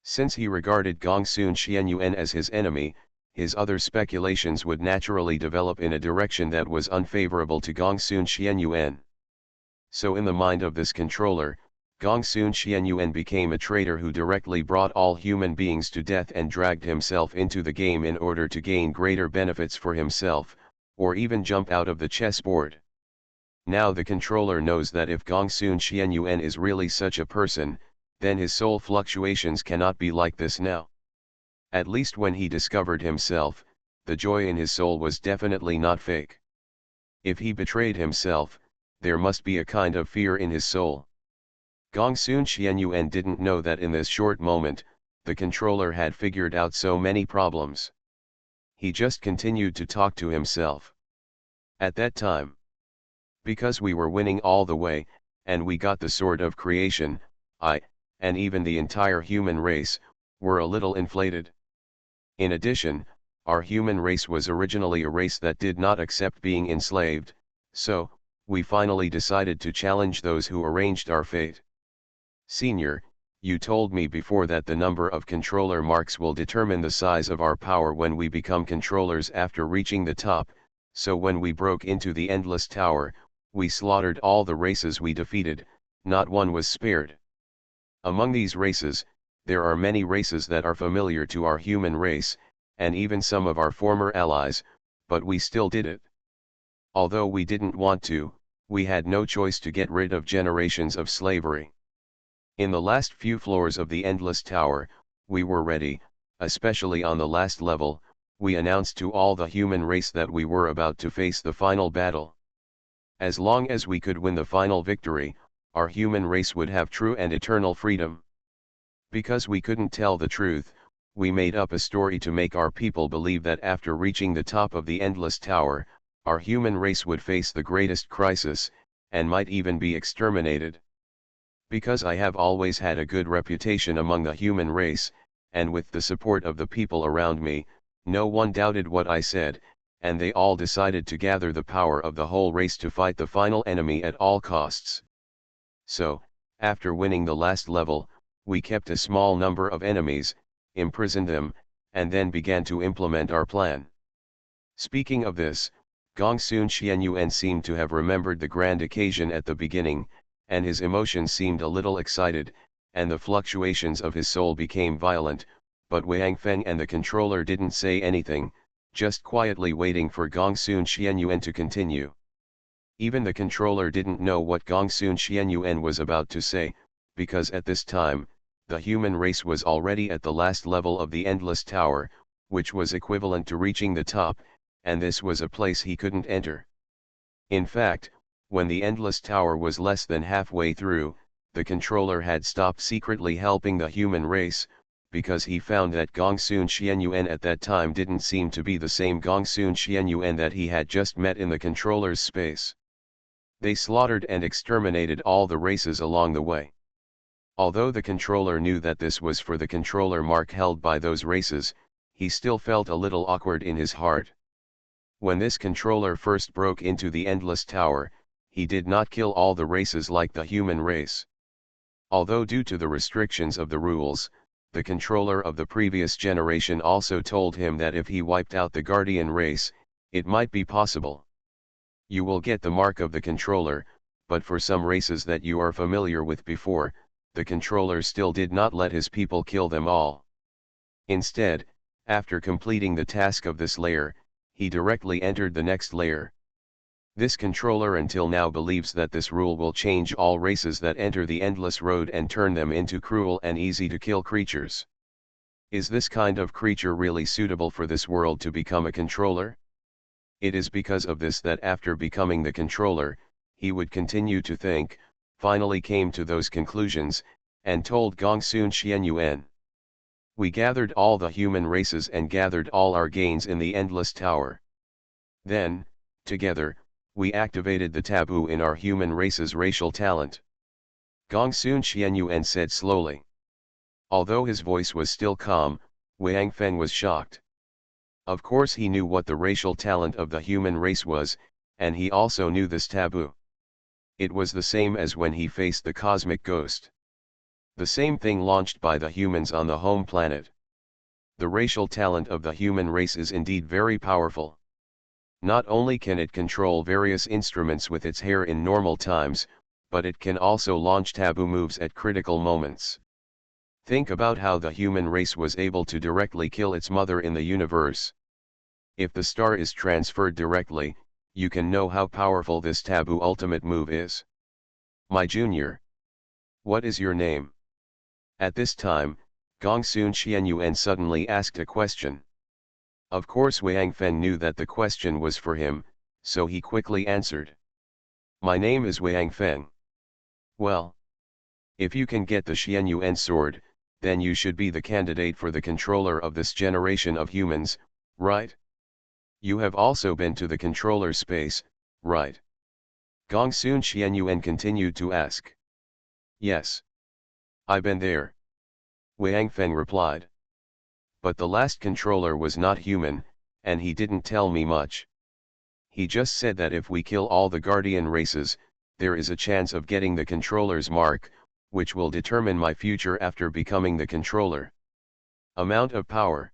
Since he regarded Gongsun Xianyuan as his enemy, his other speculations would naturally develop in a direction that was unfavorable to Gongsun Xianyuan. So in the mind of this controller, Gongsun Xianyuan became a traitor who directly brought all human beings to death and dragged himself into the game in order to gain greater benefits for himself, or even jump out of the chessboard. Now the controller knows that if Gongsun Xianyuan is really such a person, then his soul fluctuations cannot be like this now. At least when he discovered himself, the joy in his soul was definitely not fake. If he betrayed himself, there must be a kind of fear in his soul. Gongsun Xianyuan didn't know that in this short moment, the controller had figured out so many problems. He just continued to talk to himself. At that time, because we were winning all the way, and we got the sword of creation, I, and even the entire human race, were a little inflated. In addition, our human race was originally a race that did not accept being enslaved, so, we finally decided to challenge those who arranged our fate. Senior, you told me before that the number of controller marks will determine the size of our power when we become controllers after reaching the top, so when we broke into the Endless Tower, we slaughtered all the races we defeated, not one was spared. Among these races, there are many races that are familiar to our human race, and even some of our former allies, but we still did it. Although we didn't want to, we had no choice to get rid of generations of slavery. In the last few floors of the Endless Tower, we were ready, especially on the last level, we announced to all the human race that we were about to face the final battle. As long as we could win the final victory, our human race would have true and eternal freedom. Because we couldn't tell the truth, we made up a story to make our people believe that after reaching the top of the Endless Tower, our human race would face the greatest crisis, and might even be exterminated. Because I have always had a good reputation among the human race, and with the support of the people around me, no one doubted what I said, and they all decided to gather the power of the whole race to fight the final enemy at all costs. So, after winning the last level, we kept a small number of enemies, imprisoned them, and then began to implement our plan. Speaking of this, Gongsun Xianyuan seemed to have remembered the grand occasion at the beginning, and his emotions seemed a little excited, and the fluctuations of his soul became violent, but Wang Feng and the controller didn't say anything, just quietly waiting for Gongsun Xianyuan to continue. Even the controller didn't know what Gongsun Xianyuan was about to say, because at this time, the human race was already at the last level of the Endless Tower, which was equivalent to reaching the top, and this was a place he couldn't enter. In fact, when the Endless Tower was less than halfway through, the controller had stopped secretly helping the human race, because he found that Gongsun Xianyuan at that time didn't seem to be the same Gongsun Xianyuan that he had just met in the controller's space. They slaughtered and exterminated all the races along the way. Although the controller knew that this was for the controller mark held by those races, he still felt a little awkward in his heart. When this controller first broke into the Endless Tower, he did not kill all the races like the human race. Although due to the restrictions of the rules, the controller of the previous generation also told him that if he wiped out the Guardian race, it might be possible. You will get the mark of the controller, but for some races that you are familiar with before, the controller still did not let his people kill them all. Instead, after completing the task of this layer, he directly entered the next layer. This controller until now believes that this rule will change all races that enter the Endless Road and turn them into cruel and easy to kill creatures. Is this kind of creature really suitable for this world to become a controller? It is because of this that after becoming the controller, he would continue to think, finally came to those conclusions, and told Gongsun Xianyuan. We gathered all the human races and gathered all our gains in the Endless Tower. Then, together, we activated the taboo in our human race's racial talent. Gongsun Xianyuan said slowly. Although his voice was still calm, Wang Feng was shocked. Of course he knew what the racial talent of the human race was, and he also knew this taboo. It was the same as when he faced the cosmic ghost. The same thing launched by the humans on the home planet. The racial talent of the human race is indeed very powerful. Not only can it control various instruments with its hair in normal times, but it can also launch taboo moves at critical moments. Think about how the human race was able to directly kill its mother in the universe. If the star is transferred directly, you can know how powerful this taboo ultimate move is. My junior. What is your name? At this time, Gongsun Xianyuan suddenly asked a question. Of course Wang Feng knew that the question was for him, so he quickly answered. My name is Wang Feng. Well, if you can get the Xianyuan sword, then you should be the candidate for the controller of this generation of humans, right? You have also been to the controller space, right? Gongsun Xianyuan continued to ask. Yes. I've been there. Wang Feng replied. But the last controller was not human, and he didn't tell me much. He just said that if we kill all the guardian races, there is a chance of getting the controller's mark, which will determine my future after becoming the controller. Amount of power.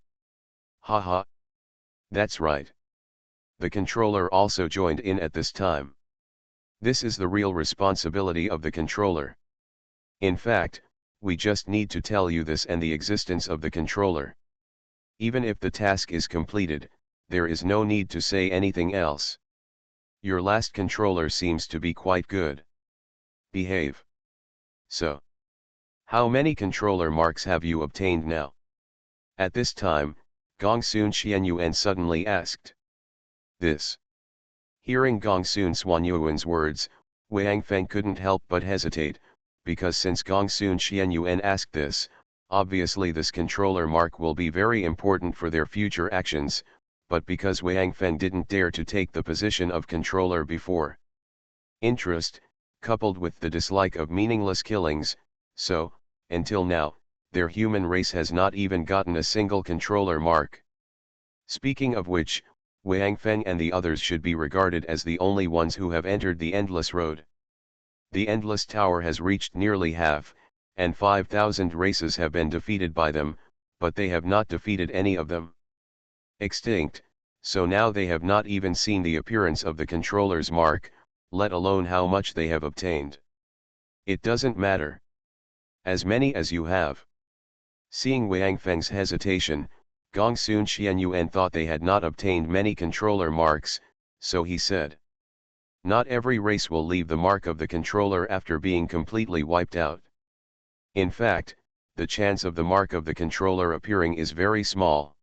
Haha. That's right. The controller also joined in at this time. This is the real responsibility of the controller. In fact, we just need to tell you this and the existence of the controller. Even if the task is completed, there is no need to say anything else. Your last controller seems to be quite good. Behave. So, how many controller marks have you obtained now? At this time, Gongsun Xianyuan suddenly asked. This. Hearing Gongsun Xuanyuan's words, Wang Feng couldn't help but hesitate, because since Gongsun Xianyuan asked this, obviously this controller mark will be very important for their future actions, but because Wang Feng didn't dare to take the position of controller before. Interest, coupled with the dislike of meaningless killings, so, until now, their human race has not even gotten a single controller mark. Speaking of which, Wang Feng and the others should be regarded as the only ones who have entered the Endless Road. The Endless Tower has reached nearly half, and 5,000 races have been defeated by them, but they have not defeated any of them. Extinct, so now they have not even seen the appearance of the controller's mark, let alone how much they have obtained. It doesn't matter. As many as you have. Seeing Wang Feng's hesitation, Gongsun Xianyuan thought they had not obtained many controller marks, so he said. Not every race will leave the mark of the controller after being completely wiped out. In fact, the chance of the mark of the controller appearing is very small.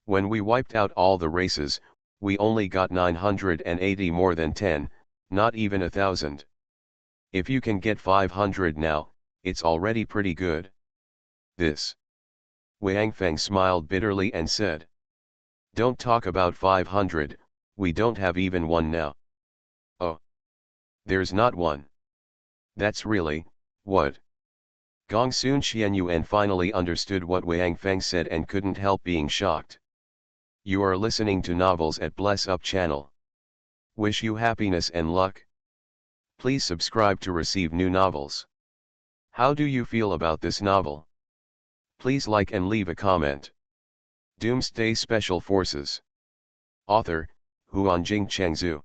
When we wiped out all the races, we only got 980 more than 10, not even 1,000. If you can get 500 now, it's already pretty good. This. Wang Feng smiled bitterly and said. Don't talk about 500, we don't have even one now. Oh. There's not one. That's really, what? Gongsun Xianyuan finally understood what Wang Feng said and couldn't help being shocked. You are listening to Novels at Bless Up channel. Wish you happiness and luck. Please subscribe to receive new novels. How do you feel about this novel? Please like and leave a comment. Doomsday Special Forces. Author, Huanjing Chengzhu.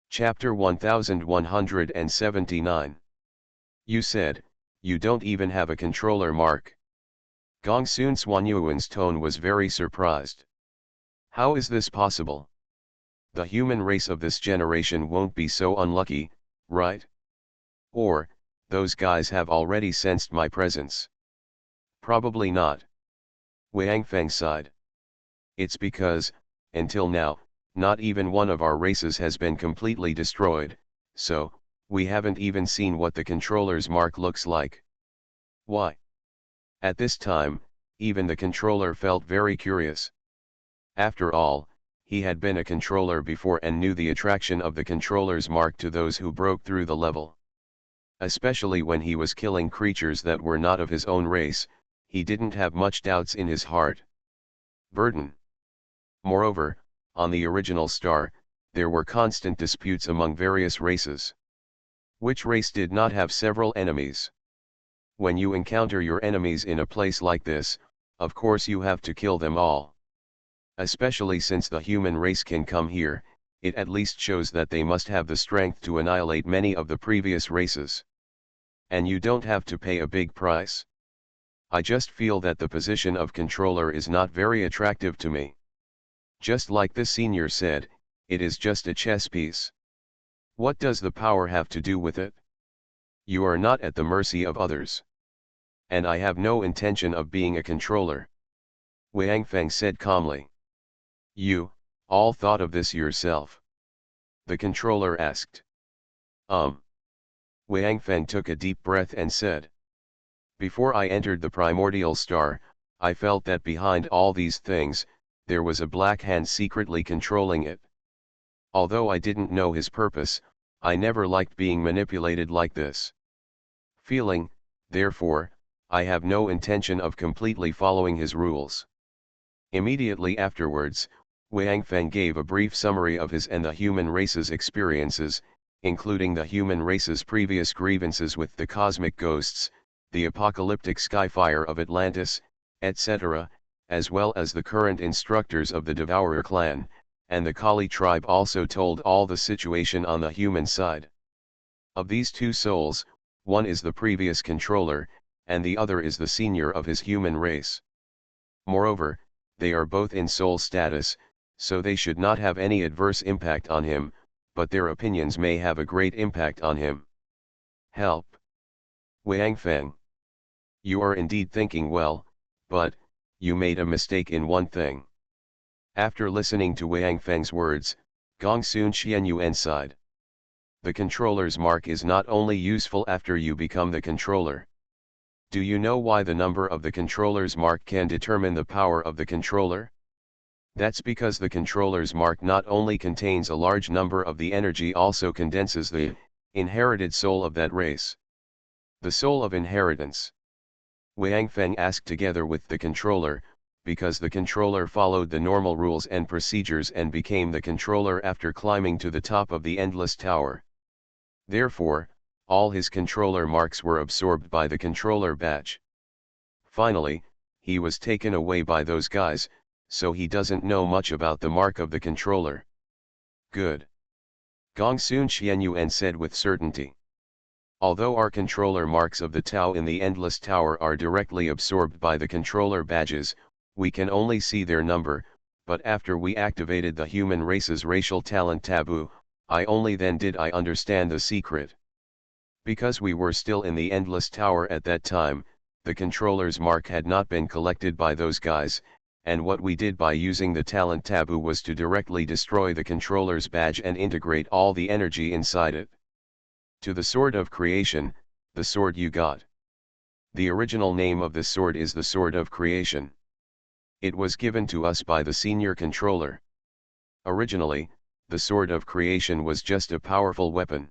Chapter 1179. You said, you don't even have a controller mark. Gongsun Xuanyuan's tone was very surprised. How is this possible? The human race of this generation won't be so unlucky, right? Or, those guys have already sensed my presence. Probably not. Wang Feng sighed. It's because, until now, not even one of our races has been completely destroyed, so, we haven't even seen what the controller's mark looks like. Why? At this time, even the controller felt very curious. After all, he had been a controller before and knew the attraction of the controller's mark to those who broke through the level. Especially when he was killing creatures that were not of his own race, he didn't have much doubts in his heart. Burden. Moreover, on the original star, there were constant disputes among various races. Which race did not have several enemies? When you encounter your enemies in a place like this, of course you have to kill them all. Especially since the human race can come here, it at least shows that they must have the strength to annihilate many of the previous races. And you don't have to pay a big price. I just feel that the position of controller is not very attractive to me. Just like the senior said, it is just a chess piece. What does the power have to do with it? You are not at the mercy of others. And I have no intention of being a controller. Wang Feng said calmly. You, all thought of this yourself? The controller asked. Wang Feng took a deep breath and said. Before I entered the primordial star, I felt that behind all these things, there was a black hand secretly controlling it. Although I didn't know his purpose, I never liked being manipulated like this. Feeling, therefore, I have no intention of completely following his rules. Immediately afterwards, Wang Feng gave a brief summary of his and the human race's experiences, including the human race's previous grievances with the cosmic ghosts, the apocalyptic skyfire of Atlantis, etc., as well as the current instructors of the Devourer clan, and the Kali tribe also told all the situation on the human side. Of these two souls, one is the previous controller, and the other is the senior of his human race. Moreover, they are both in soul status, so they should not have any adverse impact on him, but their opinions may have a great impact on him. Help. Wang Feng. You are indeed thinking well, but, you made a mistake in one thing. After listening to Wang Feng's words, Gongsun Xianyuan sighed. The controller's mark is not only useful after you become the controller. Do you know why the number of the controller's mark can determine the power of the controller? That's because the controller's mark not only contains a large number of the energy, also condenses the inherited soul of that race. The soul of inheritance. Wang Feng asked together with the controller, because the controller followed the normal rules and procedures and became the controller after climbing to the top of the endless tower. Therefore, all his controller marks were absorbed by the controller badge. Finally, he was taken away by those guys, so he doesn't know much about the mark of the controller. Good. Gongsun Xianyuan said with certainty. Although our controller marks of the Tao in the Endless Tower are directly absorbed by the controller badges, we can only see their number, but after we activated the human race's racial talent taboo, only then did I understand the secret. Because we were still in the Endless Tower at that time, the controller's mark had not been collected by those guys, and what we did by using the talent taboo was to directly destroy the controller's badge and integrate all the energy inside it. To the Sword of Creation, the sword you got. The original name of this sword is the Sword of Creation. It was given to us by the senior controller. Originally, the Sword of Creation was just a powerful weapon.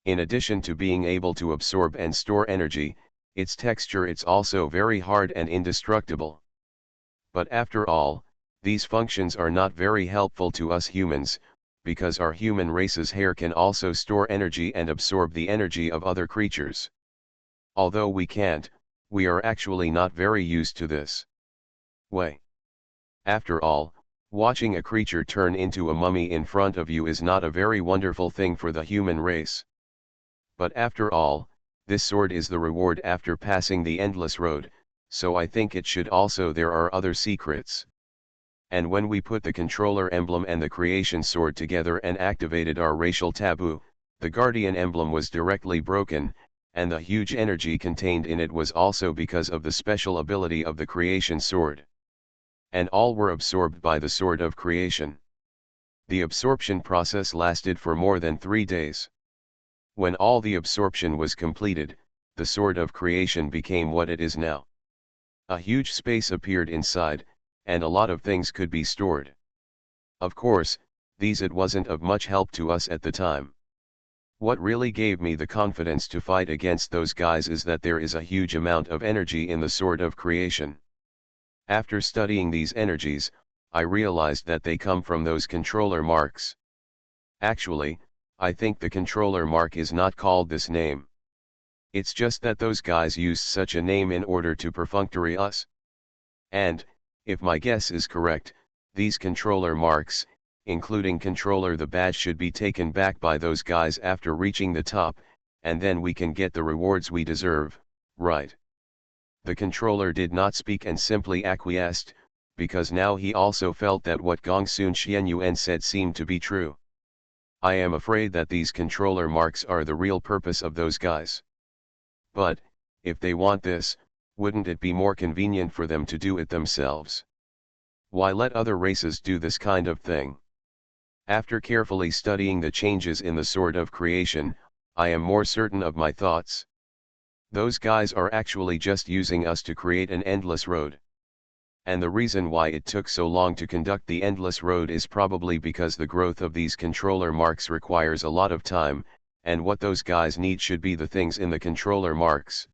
In addition to being able to absorb and store energy, its texture is also very hard and indestructible. But after all, these functions are not very helpful to us humans, because our human race's hair can also store energy and absorb the energy of other creatures. Although we can't, we are actually not very used to this way. After all, watching a creature turn into a mummy in front of you is not a very wonderful thing for the human race. But after all, this sword is the reward after passing the endless road, so I think it should also there are other secrets. And when we put the controller emblem and the creation sword together and activated our racial taboo, the guardian emblem was directly broken, and the huge energy contained in it was also because of the special ability of the creation sword. And all were absorbed by the Sword of Creation. The absorption process lasted for more than 3 days. When all the absorption was completed, the Sword of Creation became what it is now. A huge space appeared inside, and a lot of things could be stored. Of course, it wasn't of much help to us at the time. What really gave me the confidence to fight against those guys is that there is a huge amount of energy in the Sword of Creation. After studying these energies, I realized that they come from those controller marks. Actually, I think the controller mark is not called this name. It's just that those guys used such a name in order to perfunctory us. And, if my guess is correct, these controller marks, including controller the badge, should be taken back by those guys after reaching the top, and then we can get the rewards we deserve, right? The controller did not speak and simply acquiesced, because now he also felt that what Gongsun Xianyuan said seemed to be true. I am afraid that these controller marks are the real purpose of those guys. But, if they want this, wouldn't it be more convenient for them to do it themselves? Why let other races do this kind of thing? After carefully studying the changes in the Sword of Creation, I am more certain of my thoughts. Those guys are actually just using us to create an endless road. And the reason why it took so long to conduct the endless road is probably because the growth of these controller marks requires a lot of time, and what those guys need should be the things in the controller marks.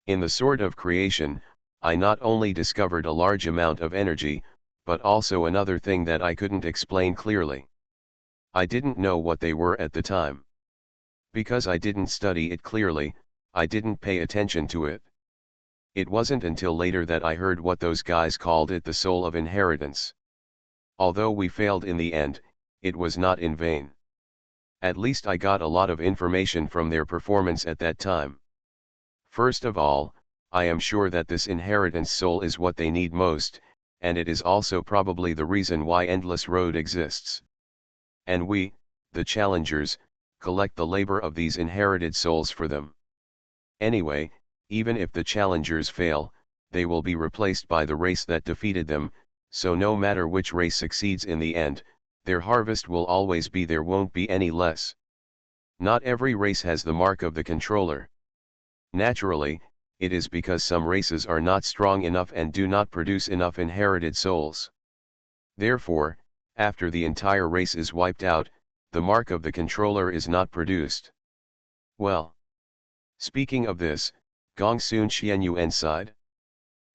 In the Sword of Creation, I not only discovered a large amount of energy, but also another thing that I couldn't explain clearly. I didn't know what they were at the time. Because I didn't study it clearly, I didn't pay attention to it. It wasn't until later that I heard what those guys called it, the soul of inheritance. Although we failed in the end, it was not in vain. At least I got a lot of information from their performance at that time. First of all, I am sure that this inheritance soul is what they need most, and it is also probably the reason why Endless Road exists. And we, the challengers, collect the labor of these inherited souls for them. Anyway, even if the challengers fail, they will be replaced by the race that defeated them, so no matter which race succeeds in the end, their harvest will always be there, won't be any less. Not every race has the mark of the controller. Naturally, it is because some races are not strong enough and do not produce enough inherited souls. Therefore, after the entire race is wiped out, the mark of the controller is not produced. Well, speaking of this, Gongsun Xianyuan sighed.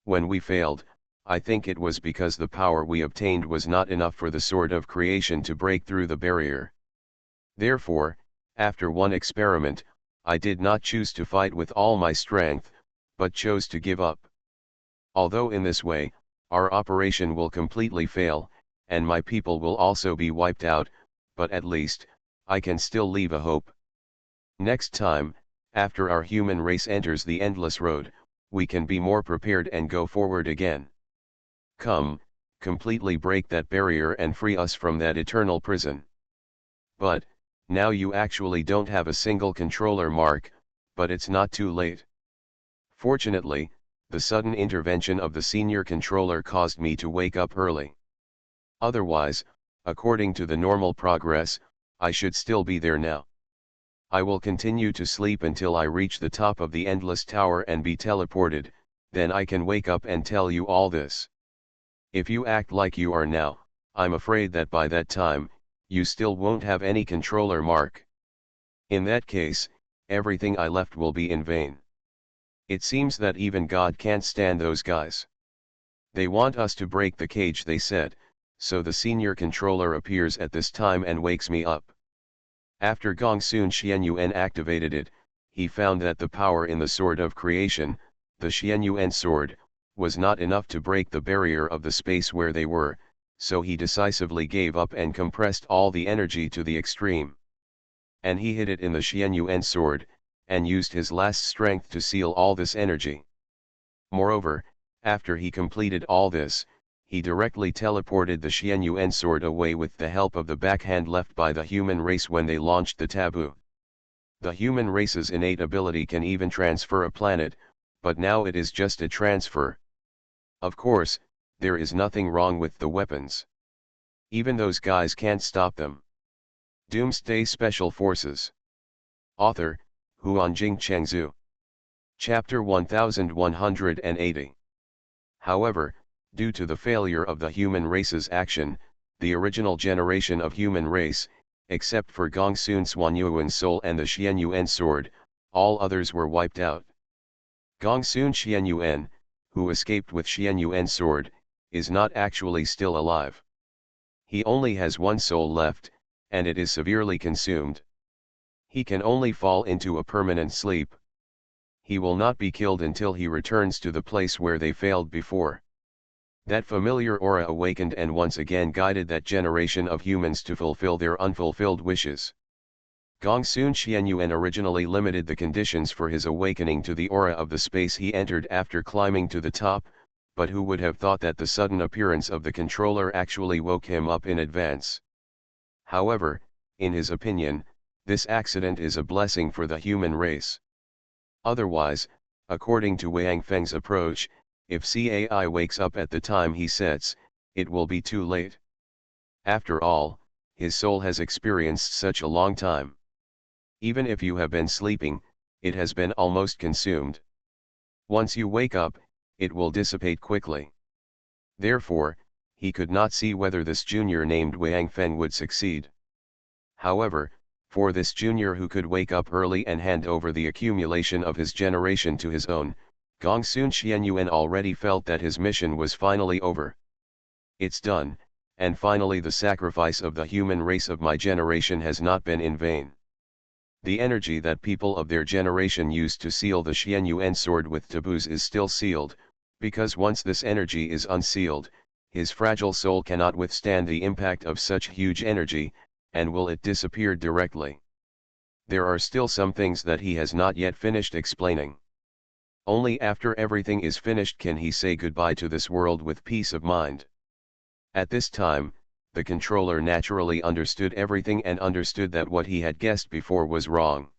When we failed, I think it was because the power we obtained was not enough for the sword of creation to break through the barrier. Therefore, after one experiment, I did not choose to fight with all my strength, but chose to give up. Although in this way, our operation will completely fail, and my people will also be wiped out, but at least, I can still leave a hope. Next time, after our human race enters the endless road, we can be more prepared and go forward again. Come, completely break that barrier and free us from that eternal prison. But, now you actually don't have a single controller mark, but it's not too late. Fortunately, the sudden intervention of the senior controller caused me to wake up early. Otherwise, according to the normal progress, I should still be there now. I will continue to sleep until I reach the top of the endless tower and be teleported, then I can wake up and tell you all this. If you act like you are now, I'm afraid that by that time, you still won't have any controller mark. In that case, everything I left will be in vain. It seems that even God can't stand those guys. They want us to break the cage, they said, so the senior controller appears at this time and wakes me up. After Gongsun Xianyuan activated it, he found that the power in the sword of creation, the Xianyuan sword, was not enough to break the barrier of the space where they were, so he decisively gave up and compressed all the energy to the extreme. And he hid it in the Xianyuan sword, and used his last strength to seal all this energy. Moreover, after he completed all this, he directly teleported the Xianyuan sword away with the help of the backhand left by the human race when they launched the taboo. The human race's innate ability can even transfer a planet, but now it is just a transfer. Of course, there is nothing wrong with the weapons. Even those guys can't stop them. Doomsday Special Forces. Author, Huanjing Chengzhu. Chapter 1180. However, due to the failure of the human race's action, the original generation of human race, except for Gongsun Xuanyuan's soul and the Xianyuan sword, all others were wiped out. Gongsun Xianyuan, who escaped with Xianyuan sword, is not actually still alive. He only has one soul left, and it is severely consumed. He can only fall into a permanent sleep. He will not be killed until he returns to the place where they failed before. That familiar aura awakened and once again guided that generation of humans to fulfill their unfulfilled wishes. Gongsun Xianyuan originally limited the conditions for his awakening to the aura of the space he entered after climbing to the top, but who would have thought that the sudden appearance of the controller actually woke him up in advance. However, in his opinion, this accident is a blessing for the human race. Otherwise, according to Wang Feng's approach, if CAI wakes up at the time he sets, it will be too late. After all, his soul has experienced such a long time. Even if you have been sleeping, it has been almost consumed. Once you wake up, it will dissipate quickly. Therefore, he could not see whether this junior named Wang Feng would succeed. However, for this junior who could wake up early and hand over the accumulation of his generation to his own, Gongsun Xianyuan already felt that his mission was finally over. It's done, and finally the sacrifice of the human race of my generation has not been in vain. The energy that people of their generation used to seal the Xianyuan sword with taboos is still sealed, because once this energy is unsealed, his fragile soul cannot withstand the impact of such huge energy, and will it disappear directly. There are still some things that he has not yet finished explaining. Only after everything is finished can he say goodbye to this world with peace of mind. At this time, the controller naturally understood everything and understood that what he had guessed before was wrong.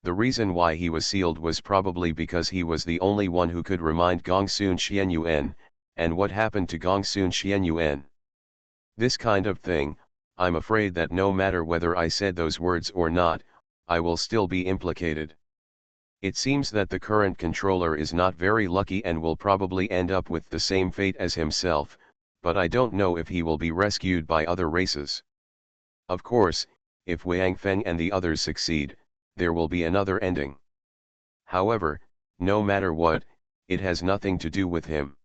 The reason why he was sealed was probably because he was the only one who could remind Gongsun Xianyuan, and what happened to Gongsun Xianyuan. This kind of thing, I'm afraid that no matter whether I said those words or not, I will still be implicated. It seems that the current controller is not very lucky and will probably end up with the same fate as himself, but I don't know if he will be rescued by other races. Of course, if Wang Feng and the others succeed, there will be another ending. However, no matter what, it has nothing to do with him.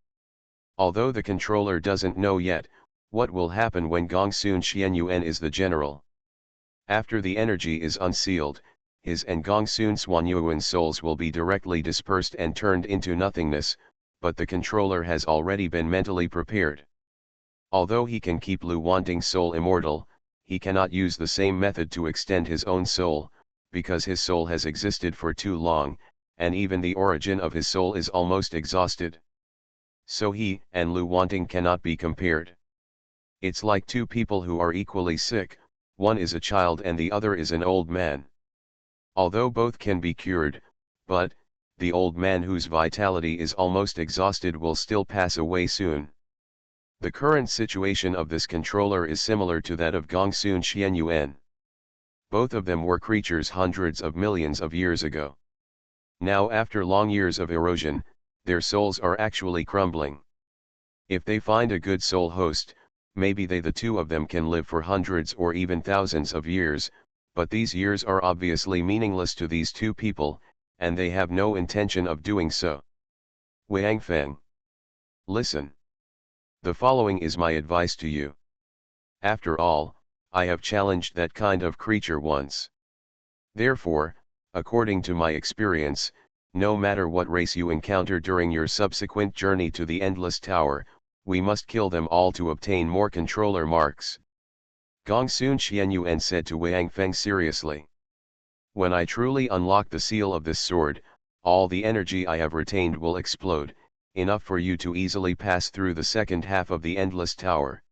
Although the controller doesn't know yet what will happen when Gongsun Xianyuan is the general. After the energy is unsealed, his and Gongsun Xuanyuan's souls will be directly dispersed and turned into nothingness, but the controller has already been mentally prepared. Although he can keep Lu Wanting's soul immortal, he cannot use the same method to extend his own soul, because his soul has existed for too long, and even the origin of his soul is almost exhausted. So he and Lu Wanting cannot be compared. It's like two people who are equally sick, one is a child and the other is an old man. Although both can be cured, but the old man whose vitality is almost exhausted will still pass away soon. The current situation of this controller is similar to that of Gongsun Xianyuan. Both of them were creatures hundreds of millions of years ago. Now after long years of erosion, their souls are actually crumbling. If they find a good soul host, maybe the two of them can live for hundreds or even thousands of years, but these years are obviously meaningless to these two people, and they have no intention of doing so. Wang Feng. Listen. The following is my advice to you. After all, I have challenged that kind of creature once. Therefore, according to my experience, no matter what race you encounter during your subsequent journey to the Endless Tower, we must kill them all to obtain more controller marks. Gongsun Xianyuan said to Wang Feng seriously. When I truly unlock the seal of this sword, all the energy I have retained will explode, enough for you to easily pass through the second half of the Endless Tower.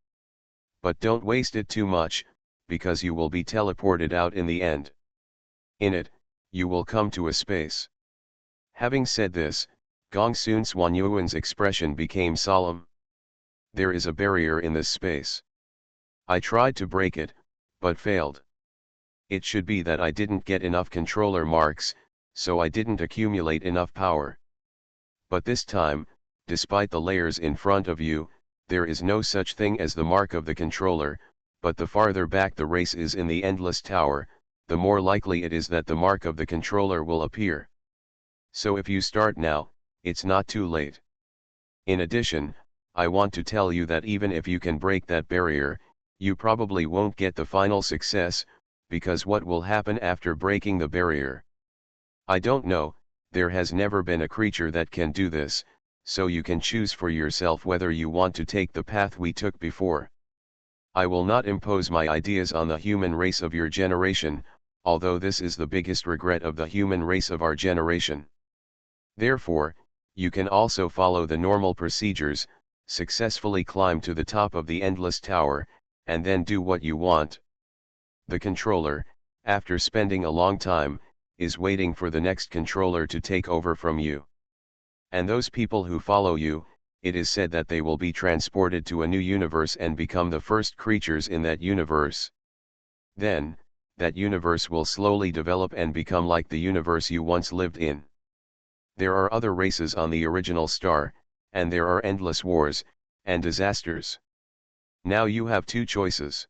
But don't waste it too much, because you will be teleported out in the end. In it, you will come to a space. Having said this, Gongsun Xuanyuan's expression became solemn. There is a barrier in this space. I tried to break it, but failed. It should be that I didn't get enough controller marks, so I didn't accumulate enough power. But this time, despite the layers in front of you, there is no such thing as the mark of the controller, but the farther back the race is in the Endless Tower, the more likely it is that the mark of the controller will appear. So if you start now, it's not too late. In addition, I want to tell you that even if you can break that barrier, you probably won't get the final success, because what will happen after breaking the barrier? I don't know, there has never been a creature that can do this, so you can choose for yourself whether you want to take the path we took before. I will not impose my ideas on the human race of your generation, although this is the biggest regret of the human race of our generation. Therefore, you can also follow the normal procedures, successfully climb to the top of the Endless Tower, and then do what you want. The controller, after spending a long time, is waiting for the next controller to take over from you. And those people who follow you, it is said that they will be transported to a new universe and become the first creatures in that universe. Then, that universe will slowly develop and become like the universe you once lived in. There are other races on the original star, and there are endless wars, and disasters. Now you have two choices.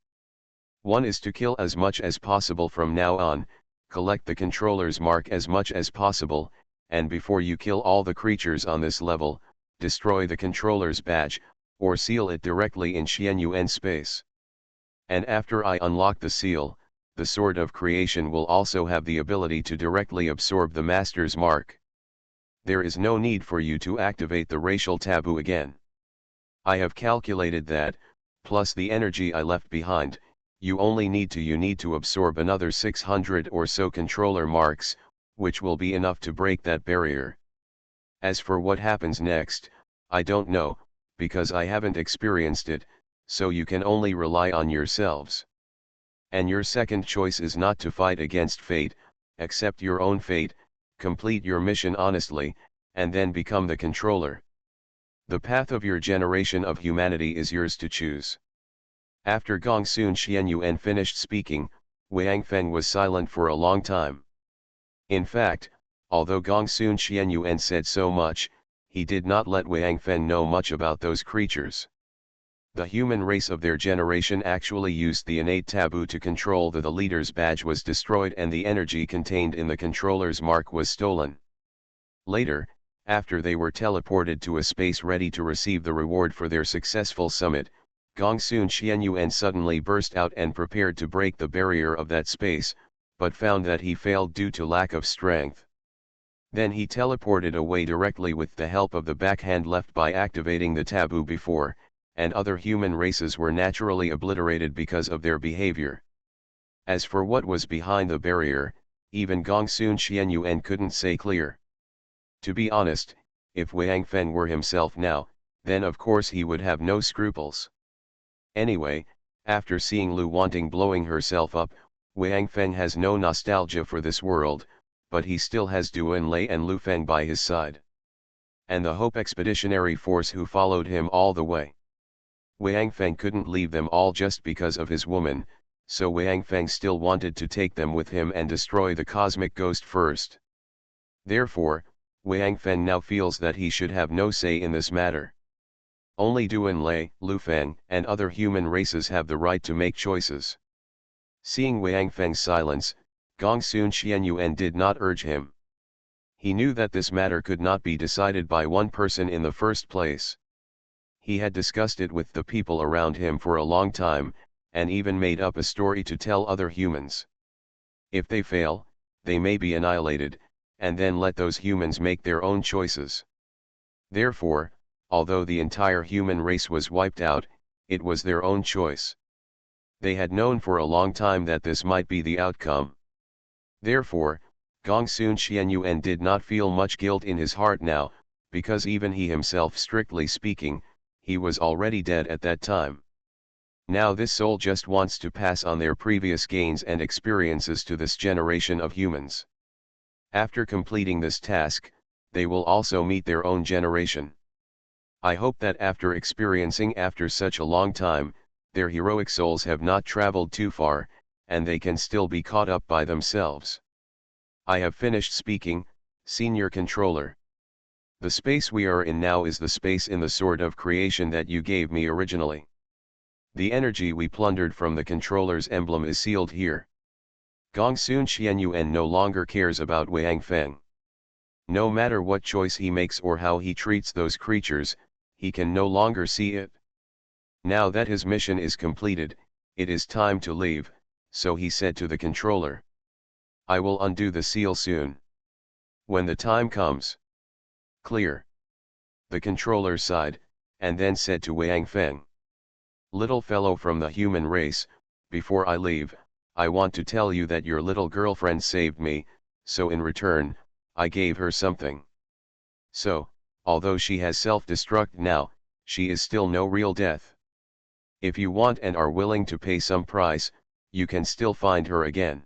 One is to kill as much as possible from now on, collect the controller's mark as much as possible, and before you kill all the creatures on this level, destroy the controller's badge, or seal it directly in Xianyuan space. And after I unlock the seal, the sword of creation will also have the ability to directly absorb the master's mark. There is no need for you to activate the racial taboo again. I have calculated that, plus the energy I left behind, you need to absorb another 600 or so controller marks, which will be enough to break that barrier. As for what happens next, I don't know, because I haven't experienced it, so you can only rely on yourselves. And your second choice is not to fight against fate, accept your own fate, complete your mission honestly, and then become the controller. The path of your generation of humanity is yours to choose. After Gongsun Xianyuan finished speaking, Wang Feng was silent for a long time. In fact, although Gongsun Xianyuan said so much, he did not let Wang Feng know much about those creatures. The human race of their generation actually used the innate taboo to control the leader's badge was destroyed and the energy contained in the controller's mark was stolen. Later, after they were teleported to a space ready to receive the reward for their successful summit, Gongsun Xianyuan suddenly burst out and prepared to break the barrier of that space, but found that he failed due to lack of strength. Then he teleported away directly with the help of the backhand left by activating the taboo before, and other human races were naturally obliterated because of their behavior. As for what was behind the barrier, even Gongsun Xianyuan couldn't say clear. To be honest, if Wang Feng were himself now, then of course he would have no scruples. Anyway, after seeing Lu Wanting blowing herself up, Wang Feng has no nostalgia for this world, but he still has Duan Lei and Lu Feng by his side. And the Hope Expeditionary Force who followed him all the way. Wang Feng couldn't leave them all just because of his woman, so Wang Feng still wanted to take them with him and destroy the cosmic ghost first. Therefore, Wang Feng now feels that he should have no say in this matter. Only Duan Lei, Lu Feng, and other human races have the right to make choices. Seeing Wang Feng's silence, Gongsun Xianyuan did not urge him. He knew that this matter could not be decided by one person in the first place. He had discussed it with the people around him for a long time, and even made up a story to tell other humans. If they fail, they may be annihilated, and then let those humans make their own choices. Therefore, although the entire human race was wiped out, it was their own choice. They had known for a long time that this might be the outcome. Therefore, Gongsun Xianyuan did not feel much guilt in his heart now, because even he himself, strictly speaking, he was already dead at that time. Now this soul just wants to pass on their previous gains and experiences to this generation of humans. After completing this task, they will also meet their own generation. I hope that after experiencing after such a long time, their heroic souls have not traveled too far, and they can still be caught up by themselves. I have finished speaking, Senior Controller. The space we are in now is the space in the Sword of Creation that you gave me originally. The energy we plundered from the controller's emblem is sealed here. Gongsun Xianyuan no longer cares about Wang Feng. No matter what choice he makes or how he treats those creatures, he can no longer see it. Now that his mission is completed, it is time to leave, so he said to the controller. I will undo the seal soon. When the time comes. Clear. The controller sighed, and then said to Wang Feng. Little fellow from the human race, before I leave, I want to tell you that your little girlfriend saved me, so in return, I gave her something. So, although she has self-destruct now, she is still no real death. If you want and are willing to pay some price, you can still find her again.